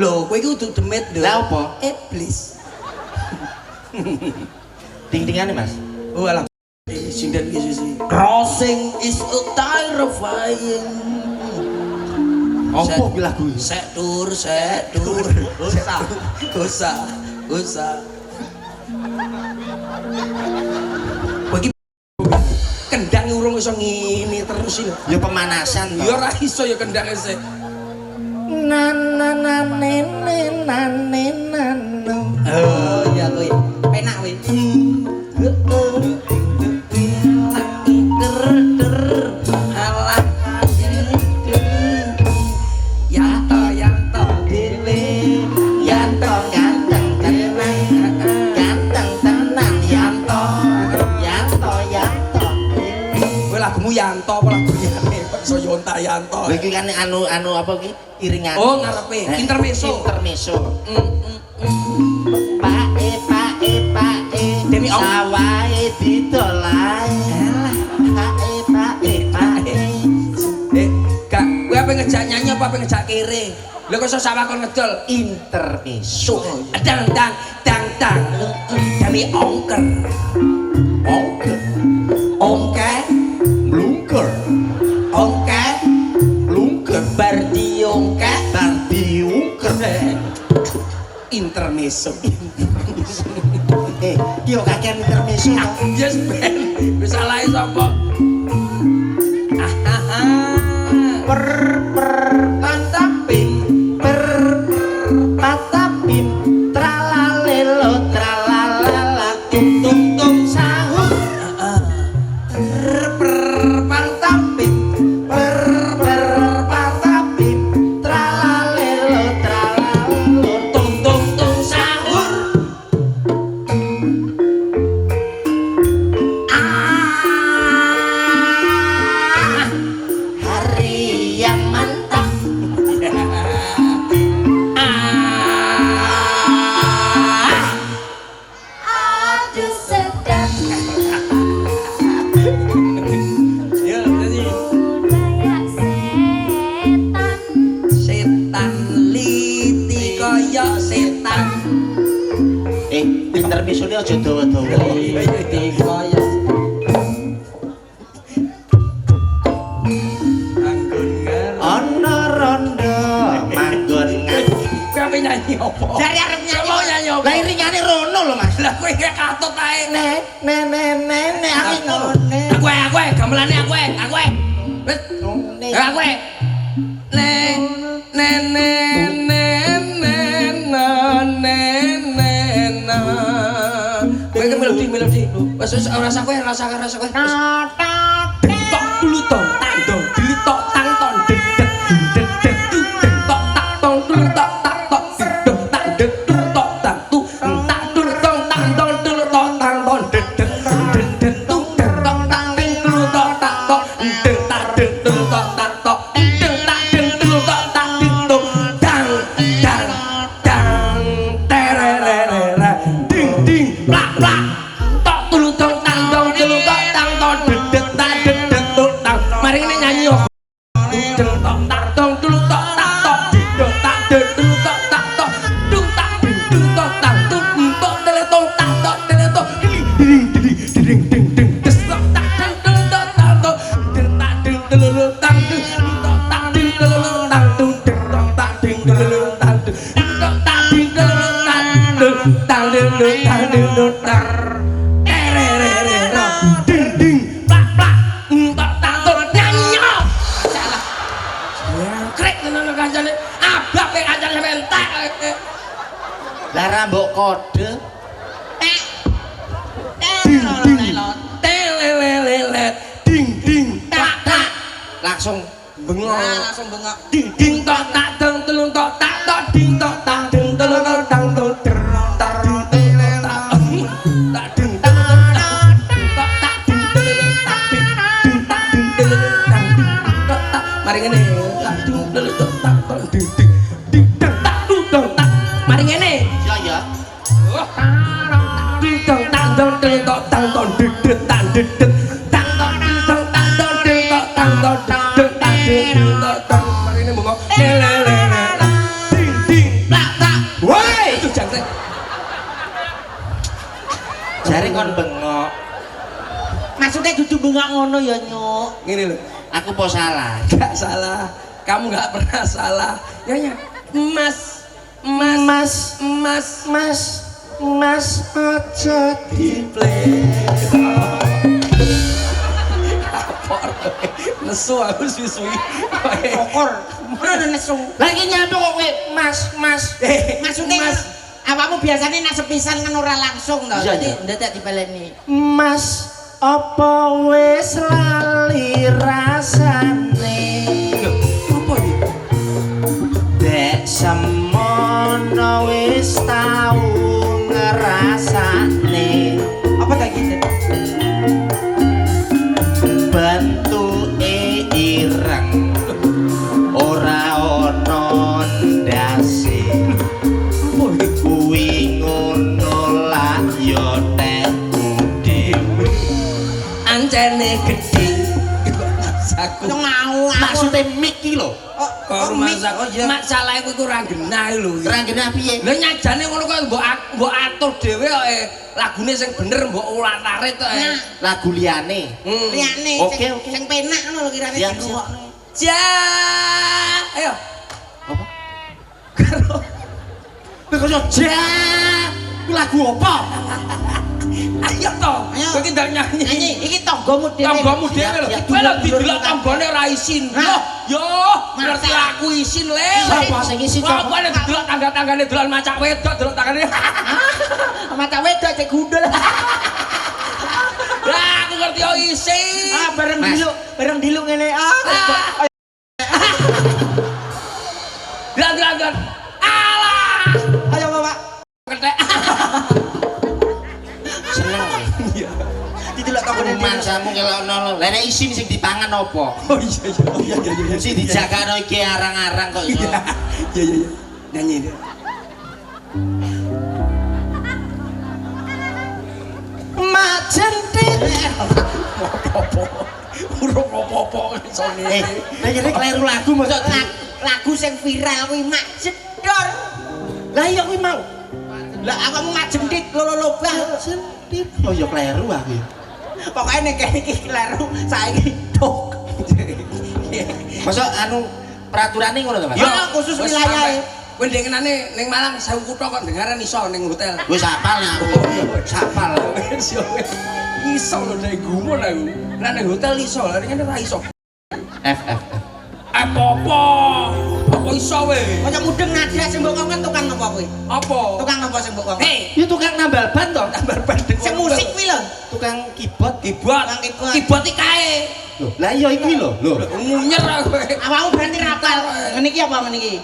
Lho, kowe iki kudu demit lho. Lah apa? Iblis. Ding-dingane, Mas. Oh alah. Sinden iki sih. Crossing is a terrifying. Apa iki lagu iki? Sek tur. Usah. Kowe iki kendang urung iso ngene terus iki lho. Ya pemanasan to. Ya ora iso ya kendang sik. Oh iya kuwi. Penak kuwi. Alah. Yanto dewe. Yanto ganteng tenan. Ganteng tenan Yanto. Kowe lagumu Yanto apa lagu liyane? Kok iso Yonta Yanto? Lha iki kan anu apa iki? Iringan. Oh, ngarepe. Intermezzo. Pae Demi Allah. sawahe ditolak. Pae. Kak, kowe apa ngejak nyanyi apa ngejak kere? Lha kok iso sawah kon ngedol? Intermezzo. Dang. Demi ongker. Ongke. Blungker. Bar diongke. Diungker. Intermezzo. Iki yo kakean intermezzo. Yes, Ben. Wis salah sapa? Patapim tralalelo tralalala tung tung sahur misune aja dawa-dawa. Dikoyok. Ana rondo manggon Kowe nyanyi apa? Dari arep nyanyi. Mau nyanyi apa? lah iringane rono lho Mas. Lah kowe gak katut ae. Nek aku ngono. Aku gamelane aku. Wis. Aku. Kowe ke melodi. Wis rasa kowe. Tok dulu tong, tang dong, dulu tok tang ton, dedet, dedet, tok tak tong, dulu tok tak tok, duduk tak deduk tok tang tu, tak dulu tong tang ton, dulu tok tang ton, dedet, dedet tu, tok tak ding dulu tok tak tok, deng tak deng dulu tok tak tok, deng tak deng dulu tok tak ding tok, dang, terererera, ding ding, plak plak, tok dulu tong tang dong, dulu tok tang ton, dedet tak dedet tu, tang, mari ini nyanyi yo. Deng tok tak dong, dulu tok tak tok, deng tak deng dulu tok tak tok, dung tak deng dulu tok tak tok, tok tele tok tak tok tele tok, ding ding des tok tak deng dulu tok tak tok, deng tak deng dulu tak deng tok tak deng dulu tak deng tok tak deng dulu tak deng tok tak deng dulu tak deng tak terererera ding ding plak plak tok tak tok nyanyi yo. Salah. Krek ngono kancane. Abah pe kancane mentek. Lah rambok kode. Telelelelet ding ding tak tak Langsung bengok. Langsung bengok. Ding ding tok tak deng telung tok tak tok ding tok tak deng telung tok tang tok der tak ding telung tak tak deng telung tak tok tak ding telung tak ding tak ding telung tak ding tok tak mari ngene tak ding telung tok tak tok ding ding ding tak tok tak mari ngene ya. ding tok tak dong telung tok tang tok dedet tak dedet tak tok ding tok tak tok ding tok tang tok dedet tak ding tok tang mari ngene bengok lelelele ding ding tak tak woi itu jangkrik Jare kon bengok. Maksudnya dudu bengok ngono ya, Nyuk. ngene lho. Aku po salah. Gak salah, kamu gak pernah salah. Nyanyi, mas aja diplay. Kapor, nesu aku suwi-suwi. Kokor. Ora ada nesu. Lagi nyampe kok kowe Mas. Maksudnya awakmu biasanya nak sepisan kan ora langsung to. Iya, Jadi iya. ndak dipeleni. Mas apa wis lali rasane? Apa iki? Dek semono wis tau ngrasane. Apa tak gitu? Bentuke ireng ora ono ndase. Kuwi ngono lah ya tekku dhewe. Ancene gedhe. Masaku. Yo mau. Maksudnya mik ki lho. Kok masak masalah iku ora genah lho. Ora genah piye? Lah nyajane ngono kok mbok atur dhewe kok lagune sing bener mbok ulatare tok. Lagu liyane. Liyane Oke. sing penak ngono lho kirane Siap, dirungokno. Ja. Ayo. Apa? Karo Kok ja? Ku lagu apa? ayo to. Ayo. Kowe ki ndak nyanyi. Nyanyi iki tanggamu dhewe. Tanggamu dhewe lho. Siap, siap. Kowe lho didelok tanggane ora isin. Hah? Yo, ngerti laku isin le. Sapa sing isin, Kok sapa? nek didelok tangga-tanggane dolan macak wedok delok tanggane. Mata wedok cek gundul. Lah aku ngerti yo isin. Ah Mas. bareng diluk ngene. Gerak. Alah. Ayo Bapak. Ketek. Seneng. Iya. Didelok tanggane Kuman samu ngelokno lho. Lah nek isin sing dipangan apa? Oh iya. Sing dijagano iki arang-arang kok iso. Iya. Nyanyi dia. Majen Apa-apa. Urung apa-apa iso ngene. Lah jadi kleru lagu mosok Lagu sing viral kuwi mak jedor. Lah iya kuwi mau. Lah aku ngajem dik lolo-lobah. Sentit. Oh ya kleru aku. Pokoknya nek kene iki kleru saiki dok. Masa anu peraturannya ngono to, Mas? Ya khusus wilayah. Kowe ndengenane ning Malang 1000 kutho kok dengaran iso ning hotel. Wis hafal aku. Hafal. Iso lho nek gumun aku. Lah ning hotel iso, lah ngene ora iso. F. Apa-apa? Apa iso we? Kaya mudeng nada sing mbok kon tukang apa kowe? Apa? Tukang apa sing mbok kon? Ya tukang nambal ban to. Tambah bandeng. Sing musik kuwi lho. Tukang keyboard. Keyboard. Keyboard. Keyboard iki kae. Loh, lah iya iki lho. Loh. Munyer aku. Awakmu berarti rapal. Ngene iki apa ngene iki?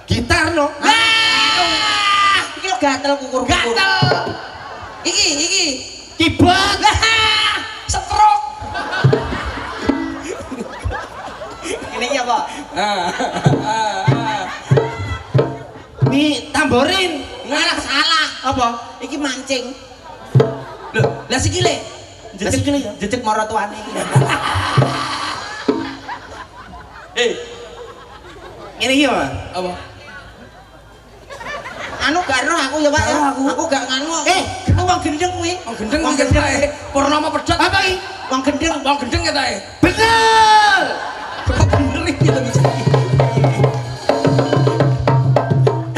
Gitar no. Iki lho gatel kukur-kukur. Gatel. Iki. Keyboard. Stroke. Ngene iki apa? Wi tamborin. Ngalah salah. Apa? Iki mancing. Lho, lah sikile. Jejeg mara tuane iki. Ini iki apa? Apa? Anu gak ero aku ya, Pak. Gak ero aku. Aku gak nganu. Aku wong gendeng kuwi. Wong gendeng wong kae. Purnama pedhot. Apa iki? Wong gendeng. Wong gendeng ya tae. Bener. Kok bener iki lho bisa.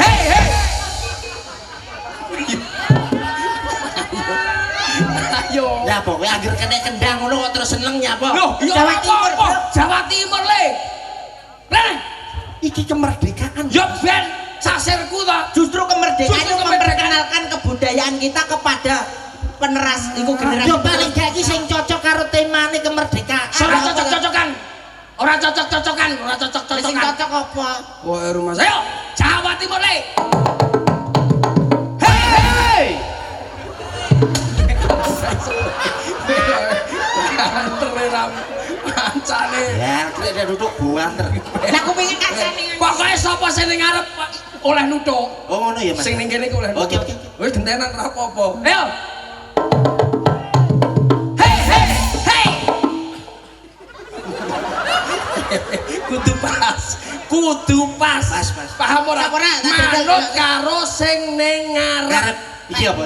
Hei. Ayo. Ya apa kowe anggere kene kendang ngono kok terus seneng nyapa? Loh, ya Jawa Timur, apa? Jawa Timur le. Iki kemerdekaan. Ya ben sasirku to. Justru kemerdekaan Justru itu memperkenalkan kebudayaan kita kepada peneras iku generasi. Yo paling gak iki sing cocok karo temane kemerdekaan. Ora cocok-cocokan. Ora cocok-cocokan, ora Sing cocok-cocokan. cocok apa? Wah, rumah saya. Jawa Timur le. Hei! Antre ram. Kancane. Ya, krek duduk buanter. Lah aku pengen kancane. Pokoke sapa sing ning ngarep oleh nuthuk. Oh ngono ya, Mas. Sing ning kene ku oleh. Oke. Wis gentenan ora apa-apa. Ayo. Hei. Kudu pas. Pas. Paham ora? Ora, tak Manut karo sing ning ngarep. Ngarep iki apa?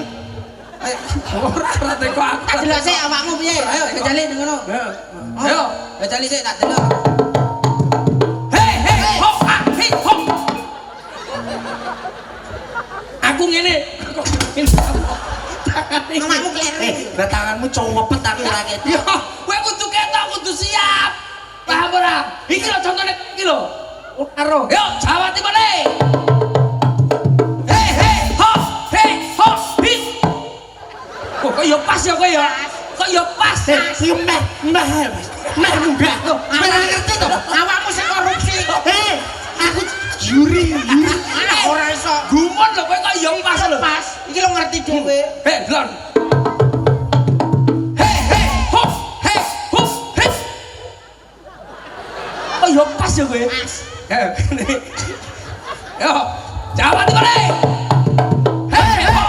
Ora teko aku. Tak delok sik awakmu piye? Ayo kejali ngono. Ayo. Kejali sik tak delok. Hei, ho. Aku ngene. Awakmu kleru. Lah tanganmu cowepet tapi ora ketok. Yo, kowe kudu ketok, kudu siap. Paham ora? Iki lho contone iki lho. Karo. Yo, Jawa Timur le. Hei, ho, hit. Kok yo pas ya kowe ya? Kok yo pas? Iki meh munggah to. Ora ngerti to. Awakmu sing korupsi. Aku juri. Ora iso. Gumun lho kowe kok yo pas lho. Pas. Iki lho ngerti dhewe. Hei, delon. Hei, ho, hit. Oh yo pas ya kowe. Pas. Yo, Jawa Timur le. Hei, ho.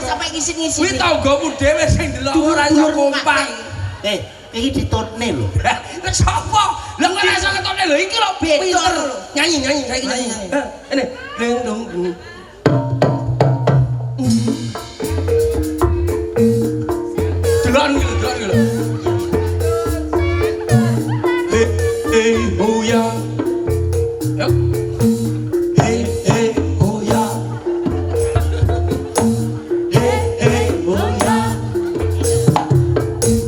Sampai ngisi-ngisi. Kuwi tanggamu dhewe sing delok ora iso kompak. Iki ditutne lho. Lah sapa? Lah kok ora iso ketone lho iki lho pinter. Nyanyi saiki nyanyi. Ini deng dong. Delon gitu lho. Hey oh ya. Hey oh ya. Hey oh ya.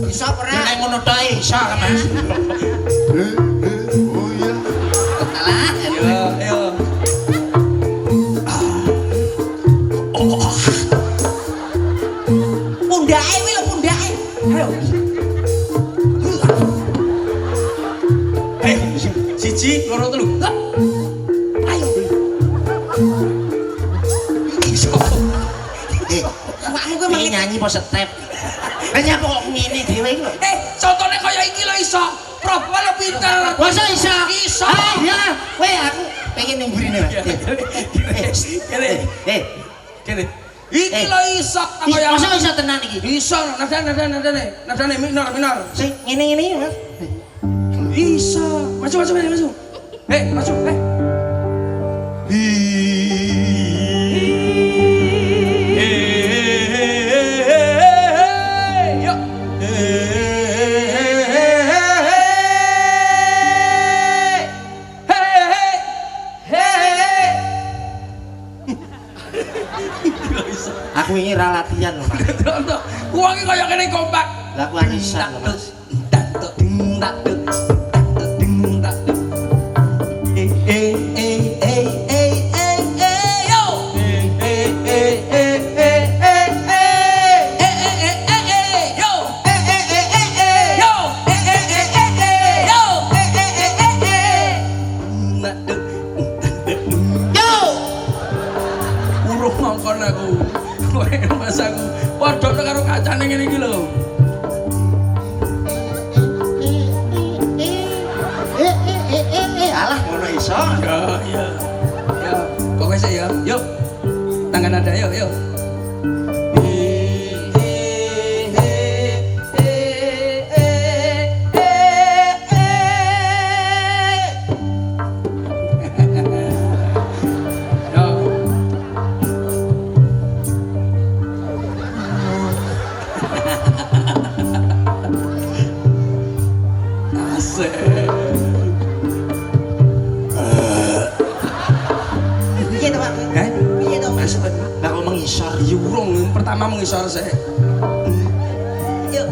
Iso ora? Nek ngono tok iso kan, Mas. Ayo. Pundake kuwi lho pundake. Ayo. Siji, loro, telu. Ayo. Iso. Awakmu kuwi Iki nyanyi apa step? Lah nyapa kok ngene dhewe iki lho. Contone kaya iki lho iso. Prof, lo pinter. Masa iso? Iso. Ah, ya. Kowe aku pengen ning burine, Mas. Kene. Iki lho iso kaya Masa iso tenan iki? iso nadane minor. Sing ngene-ngene ya, Mas. Bisa. Masuk. Masuk. Yuk. Aku ini ra latihan lho, Mas. Uangnya kayak gini kompak. Lah aku arisan lho, Mas. Urung ngongkon aku. Kowe mas aku padha karo kacane ngene iki lho. Alah ngono iso. Ya. Kok wis ya. Yuk. Tangan ada yuk. Piye to, Pak? Piye to? Lah kok mengisor. Iya urung pertama mengisor sik. Yuk.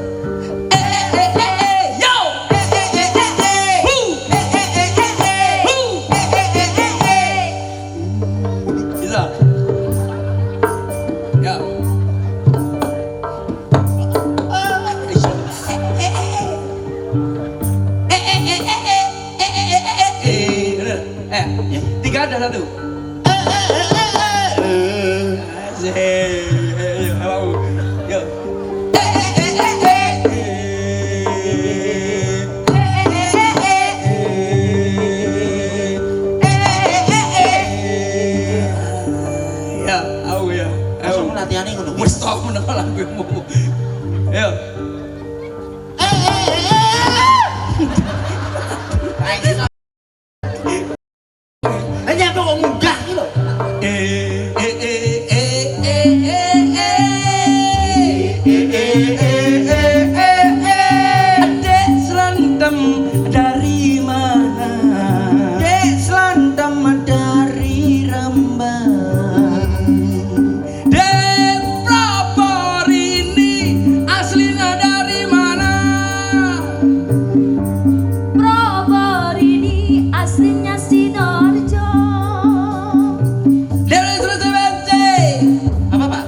Yo. Bisa. Ya. Tiga ada satu. Yuk. Ya, aku ya. Langsung latihane ngono kuwi. Wis tok menawa lagumu. Ayo. Lah nyapa kok munggah iki lho. Dek selantem dari mana? Dek selantem dari Rembang. Dek propor ini aslinya dari mana? Proper ini aslinya Sidoarjo. Dek bence. Apa, Pak?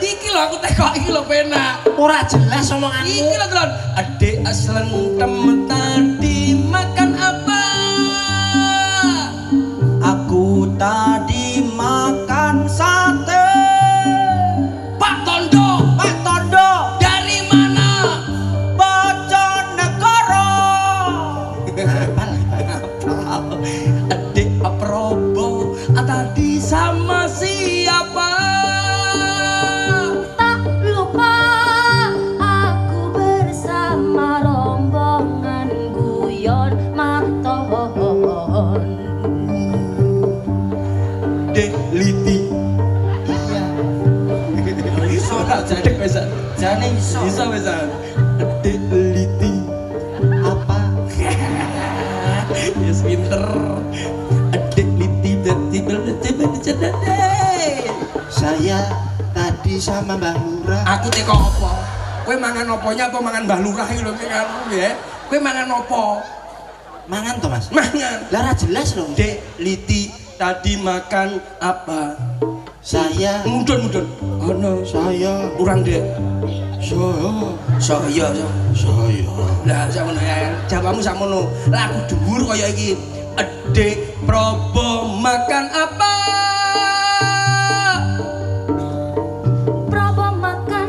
Iki lho aku tekok iki lho penak. Ora jelas omonganmu. Iki lho Tron. Adek selantem tadi makan apa? Aku tadi makan sate. Pak Tondo. Pak Tondo Dari mana? Bojonegoro. Adik Aprobo tadi sama siapa? Tak lupa aku bersama rombongan guyon maton. Dek Liti. Iso tak jadi pesan. Jane iso. Iso pesan. Dek Liti. Apa? Yes pinter. Dek Liti berarti Saya tadi sama Mbah Lurah. Aku teko apa? Kowe mangan oponya apa mangan Mbah Lurah iki lho karo ya. Kowe mangan apa? Mangan to, Mas? Mangan. Lah ra jelas lho. Dek Liti tadi makan apa? Saya Mudun. Ono saya kurang dek. saya Saya. Lah sakmono ya. Jawabanmu sakmono. Lah aku dhuwur kaya iki. Adik Probo makan apa? Probo makan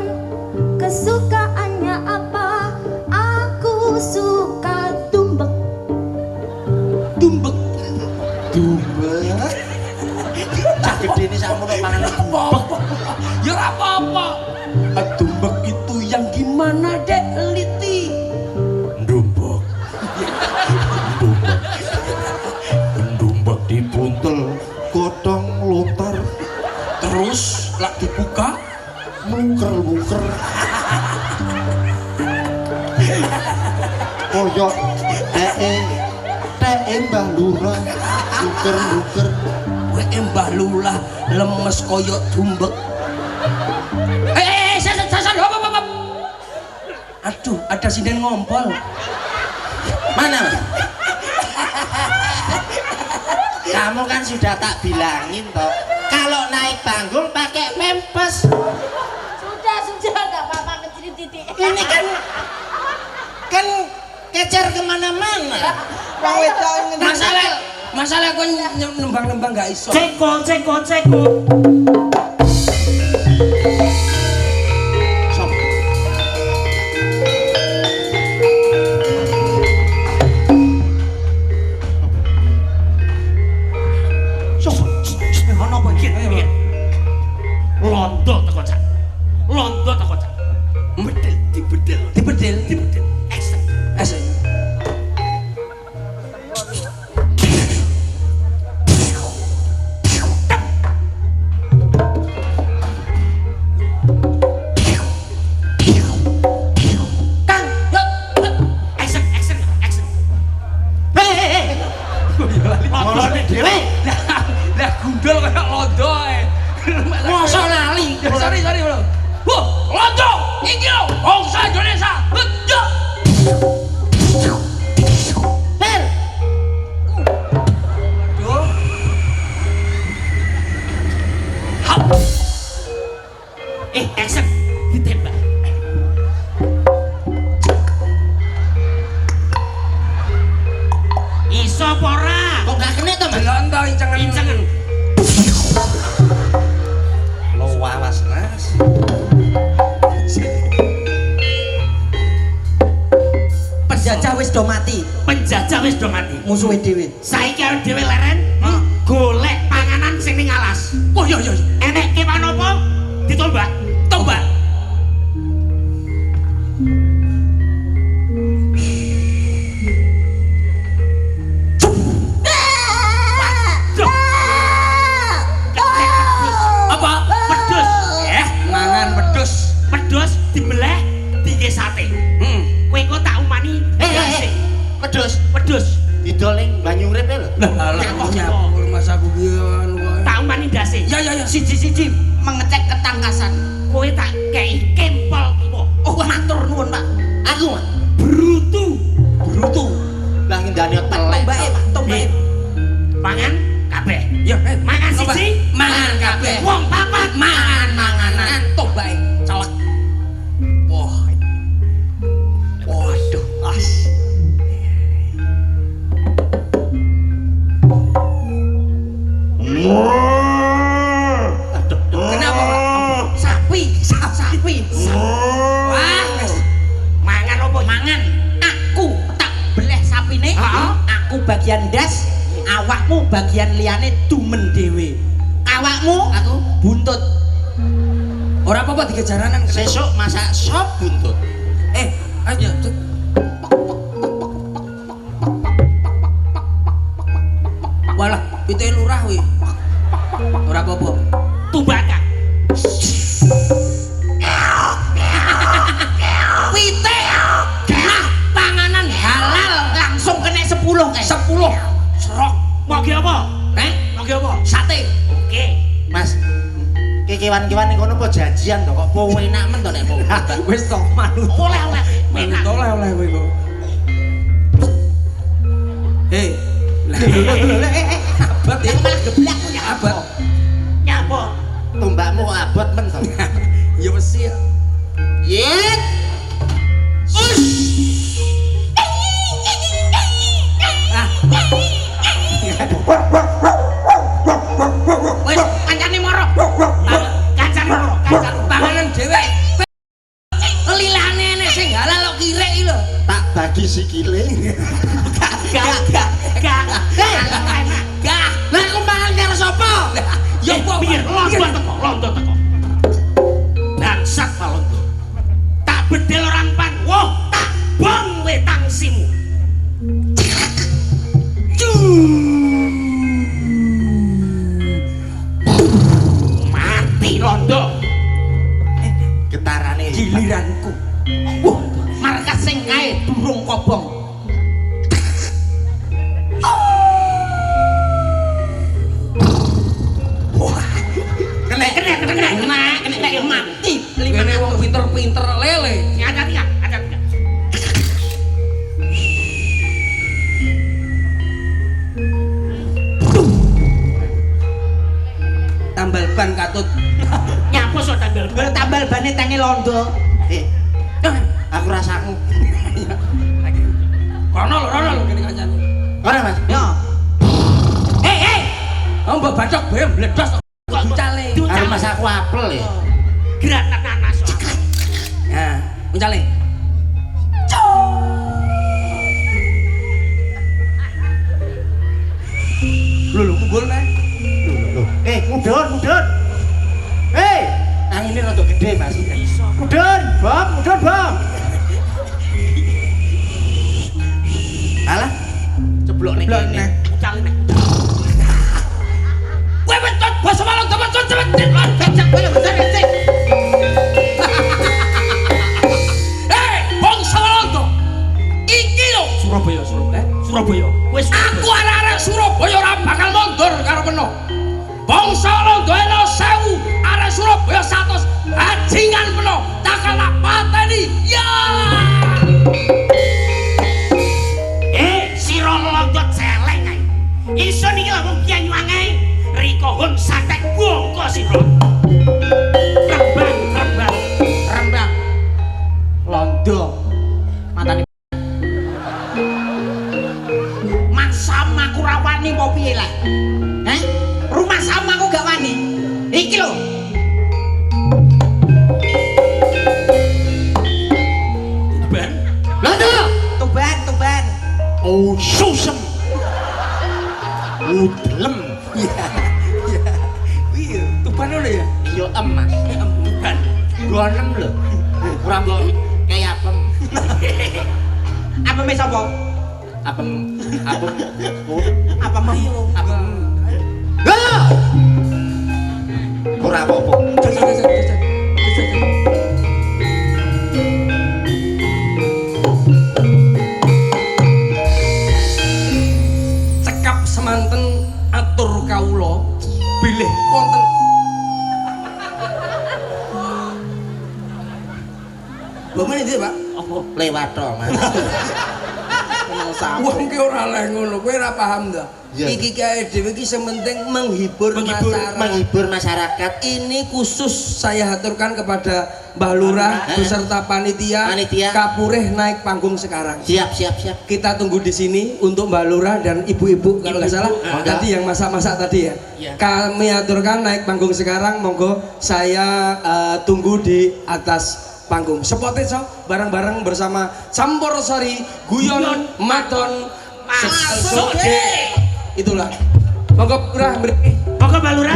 kesukaannya apa? Aku suka tumbek. Tumbek. cah gedene sakmono mangan Apa-apa. Ya ora apa-apa. Tumbek itu yang gimana Dek Liti? melontar Terus lak dibuka mungker-mungker koyok tee Mbah Lurah mungker-mungker Mbah Lula lemes koyok tumbek. Sasan hop. Aduh, ada sinden ngompol. mana kamu kan sudah tak bilangin toh kalau naik panggung pakai pempes. Sudah nggak apa-apa kecilin titik. Ini kan kecer kemana-mana. Masalah aku nembang-nembang gak iso. Ceko. Londo teko cak. Dibedel. Asik. Ngolone dhewe. Lah gundul kaya londo ae. Mosok lali. Sorry bro. Londo iki lho bangsa Indonesia. Londo. Ber. Duh. Action ditembak. Iso apa ora? Kok gak kena to, Mas? Londo incengen. Lo wawas, Mas. Penjajah wis do mati, Penjajah wis do mati. musuhe dhewe. Saiki awake dhewe leren golek panganan sing ning alas. Oh iya. Enek kewan apa? Ditombak. Tombak. Apa? Pedus. Mangan wedhus. Pedus dibeleh dingge sate. Kowe kok tak umani ndase. Pedus. Didol ning banyu urip lho. Lah kok nyapur mas aku ki anu wae. Tak umani ndase. Ya. Siji mengecek ketangkasan. Kowe tak kei kempol kiwa. Oh, matur nuwun, Pak. Aku mah Brutu. lah ngendani telek. Tombake, Pak, tombake. Mangan kabeh. Ya, Mangan coba. siji, Mangan kabeh. wong papat Manganan tobae celek. Wah. Waduh, as. Kenapa, Pak? Sapi. Wah, wis. Mangan opo? Mangan. Aku tak beleh sapine. Aku bagian ndas, awakmu bagian liyane dumen dhewe. Awakmu Aku buntut. Ora apa-apa digejaranan. sesuk masak sop buntut. Ayo. Walah, pite lurah wi. Ora apa-apa. Tumbakan. Pite. Nah, panganan halal Langsung kena 10 kae. 10. Serok. Mau ge apa? Eh, Mau ge apa? sate. Oke. Mas, kewan-kewan ning kono apa janjian to kok po enak men to nek po. Wis to manut. Oleh-oleh. Enak. Oleh kowe kok. Hei. Abot ya. Malah geblak punya Abot. Nyapa? Tumbakmu kok abot men to. Ya wis ya. Yit. Ah. Wis kancane moro. Kacan loro, kacan. Panganan dhewe. Lilane nek sing halal kok kirek iki lho. Tak bagi sikile. Gak. Gah. Lah aku mangan karo sapa? Ya apa? Pinggir, londo teko. Bangsat Pak Londo. Tak bedel orang pan. Woh, tak bong wetang simu. Londo. Getarane Giliranku. Markas sing kae durung kobong. Kena mati. Kene wong pinter-pinter lele. Hati-hati. Tambal ban katut. Nyapa so tambal ban. Tambal bane tenge londo. aku rasaku. Rono lho kene kancane. Ora Mas. Yo. Hei. Oh mbok bacok bae bledos kok ducale. Arep mas aku apel ya. Gerakan nanas. Nah, muncale. Lho kumpul nek. Mudun. Angine rada gede Mas. Mudun, Bom. Alah, ceblok ning kene. Mucal nek. Kowe betot basa malon cepet cek kowe besar cek. Bong Sawalondo. Iki lho Surabaya. Wis aku arek-arek Surabaya ora bakal mundur karo peno. Bangsa Londo eno 1000, arek Surabaya 100. Bajingan peno, takal tak pateni. Ya. Sira Londo celeng ae. Iso niki lho wong Banyuwangi ae. Riko hun satek bongko sira. Rembang. Londo. Matane Man sama aku ra wani apa piye lah? Rumah sama aku gak wani. Iki lho. Tuban. Londo. Tuban. Oh, susem. Udelem. Iya, tuban lho ya. Yo emas. Tuban. Gonem lho. Ora mbok kayak apem. Apa mes apa? Apem. Apa mau? Ora apa-apa. Cekap semanten atur kawula bilih wonten Bapak iki, Pak. Apa lewat to, Mas? Wong ki ora leh ngono, kowe ora paham ta? Iya. Iki kae dhewe iki sing penting menghibur masyarakat. Ini khusus saya aturkan kepada Mbah Lurah beserta panitia Kapureh naik panggung sekarang. Siap. Kita tunggu di sini untuk Mbah Lurah dan ibu-ibu kalau nggak salah tadi yang masak-masak tadi ya. Kami aturkan naik panggung sekarang, monggo saya tunggu di atas panggung. Sepote so bareng-bareng bersama Campursari Guyon Maton Sesode. Itulah. Monggo Lurah mriki. Monggo Mbak Lurah.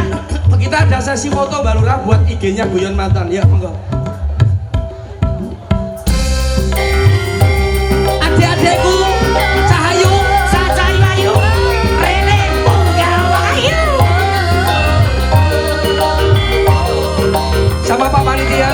Kita ada sesi foto Mbak Lurah buat IG-nya Guyon Maton. Ya, monggo. Adik-adikku Cahayu, Sacahayu, Rene Punggawayu. sama Pak Panitia.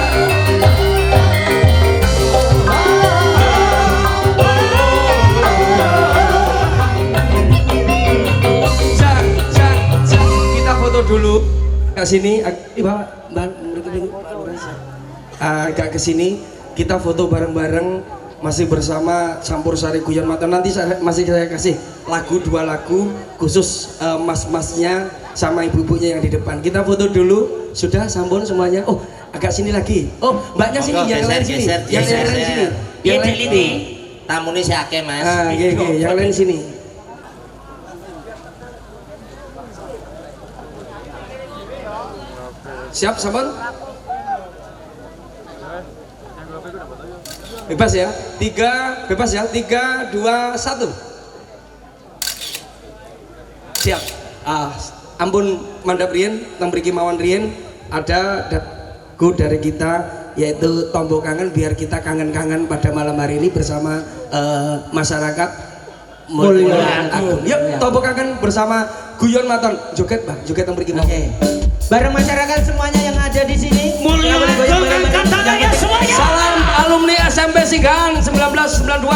Kita foto dulu ke sini, agak ke sini. Kita foto bareng-bareng masih bersama Campursari Guyon Maton. Nanti masih saya kasih dua lagu khusus mas-masnya sama ibu-ibunya yang di depan. Kita foto dulu, sudah sampun semuanya. Oh, agak sini lagi. Oh, mbaknya sini, yang lain sini. Yang lain sini. Yang lain sini. Tamune si akeh, Mas. Yang lain sini. Siap, sampun? Bebas ya. 3, bebas ya. 3, 2, 1. Siap. Ampun mandap rien, teng mriki mawon rien ada lagu dari kita yaitu Tombok Kangen, biar kita kangen-kangen pada malam hari ini bersama masyarakat Mulya Agung. Yuk, Tombok Kangen bersama Guyon Maton. Joget, Bang. Joget teng mriki mawon. Bareng masyarakat semuanya yang ada saja di sini. Mulia angkat tangannya semuanya. Salam alumni SMP Singgahan 1992.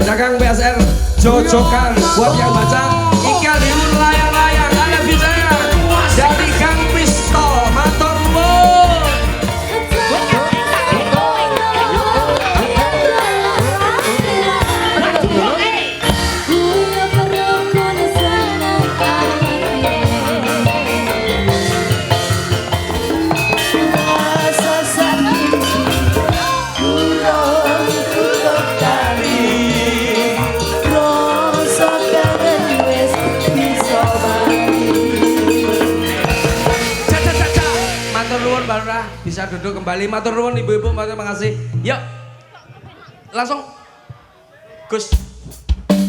Pedagang BSR Jojokan buat yang baca ikan hiu layang-layang Anda bisa dari Gang Pistol Matur nuwun. Bisa duduk kembali. Matur nuwun ibu-ibu, terima kasih. Yuk. Langsung. Gus.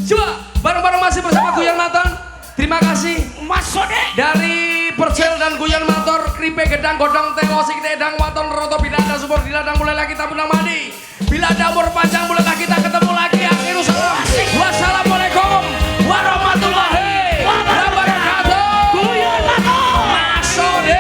Coba bareng-bareng masih bersama Guyon Maton. Terima kasih Mas Sode dari Persel dan Guyon Mator. Kripe gedang godong tewo sik edang waton roto bila ada subur diladang mulailah kita punang mandi. Bila ada umur panjang mulailah kita ketemu lagi. Akhirus salam. Wassalamualaikum warahmatullahi wabarakatuh. Guyon Maton. Mas Sode.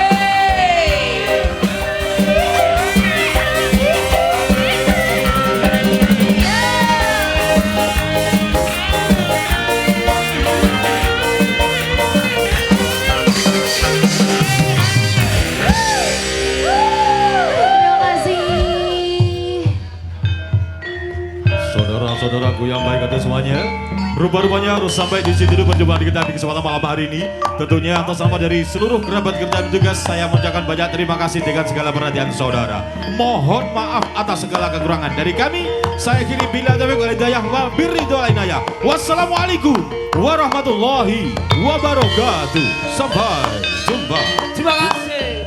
Saudaraku yang baik hati semuanya, rupa-rupanya harus sampai di sini dulu perjumpaan kita di kesempatan malam hari ini. Tentunya atas nama dari seluruh kerabat kerja dan tugas, saya mengucapkan banyak terima kasih dengan segala perhatian saudara. Mohon maaf atas segala kekurangan dari kami. Saya kiri bila taufiq wal hidayah wa birridho inayah. Wassalamualaikum warahmatullahi wabarakatuh. Sampai jumpa. Terima kasih.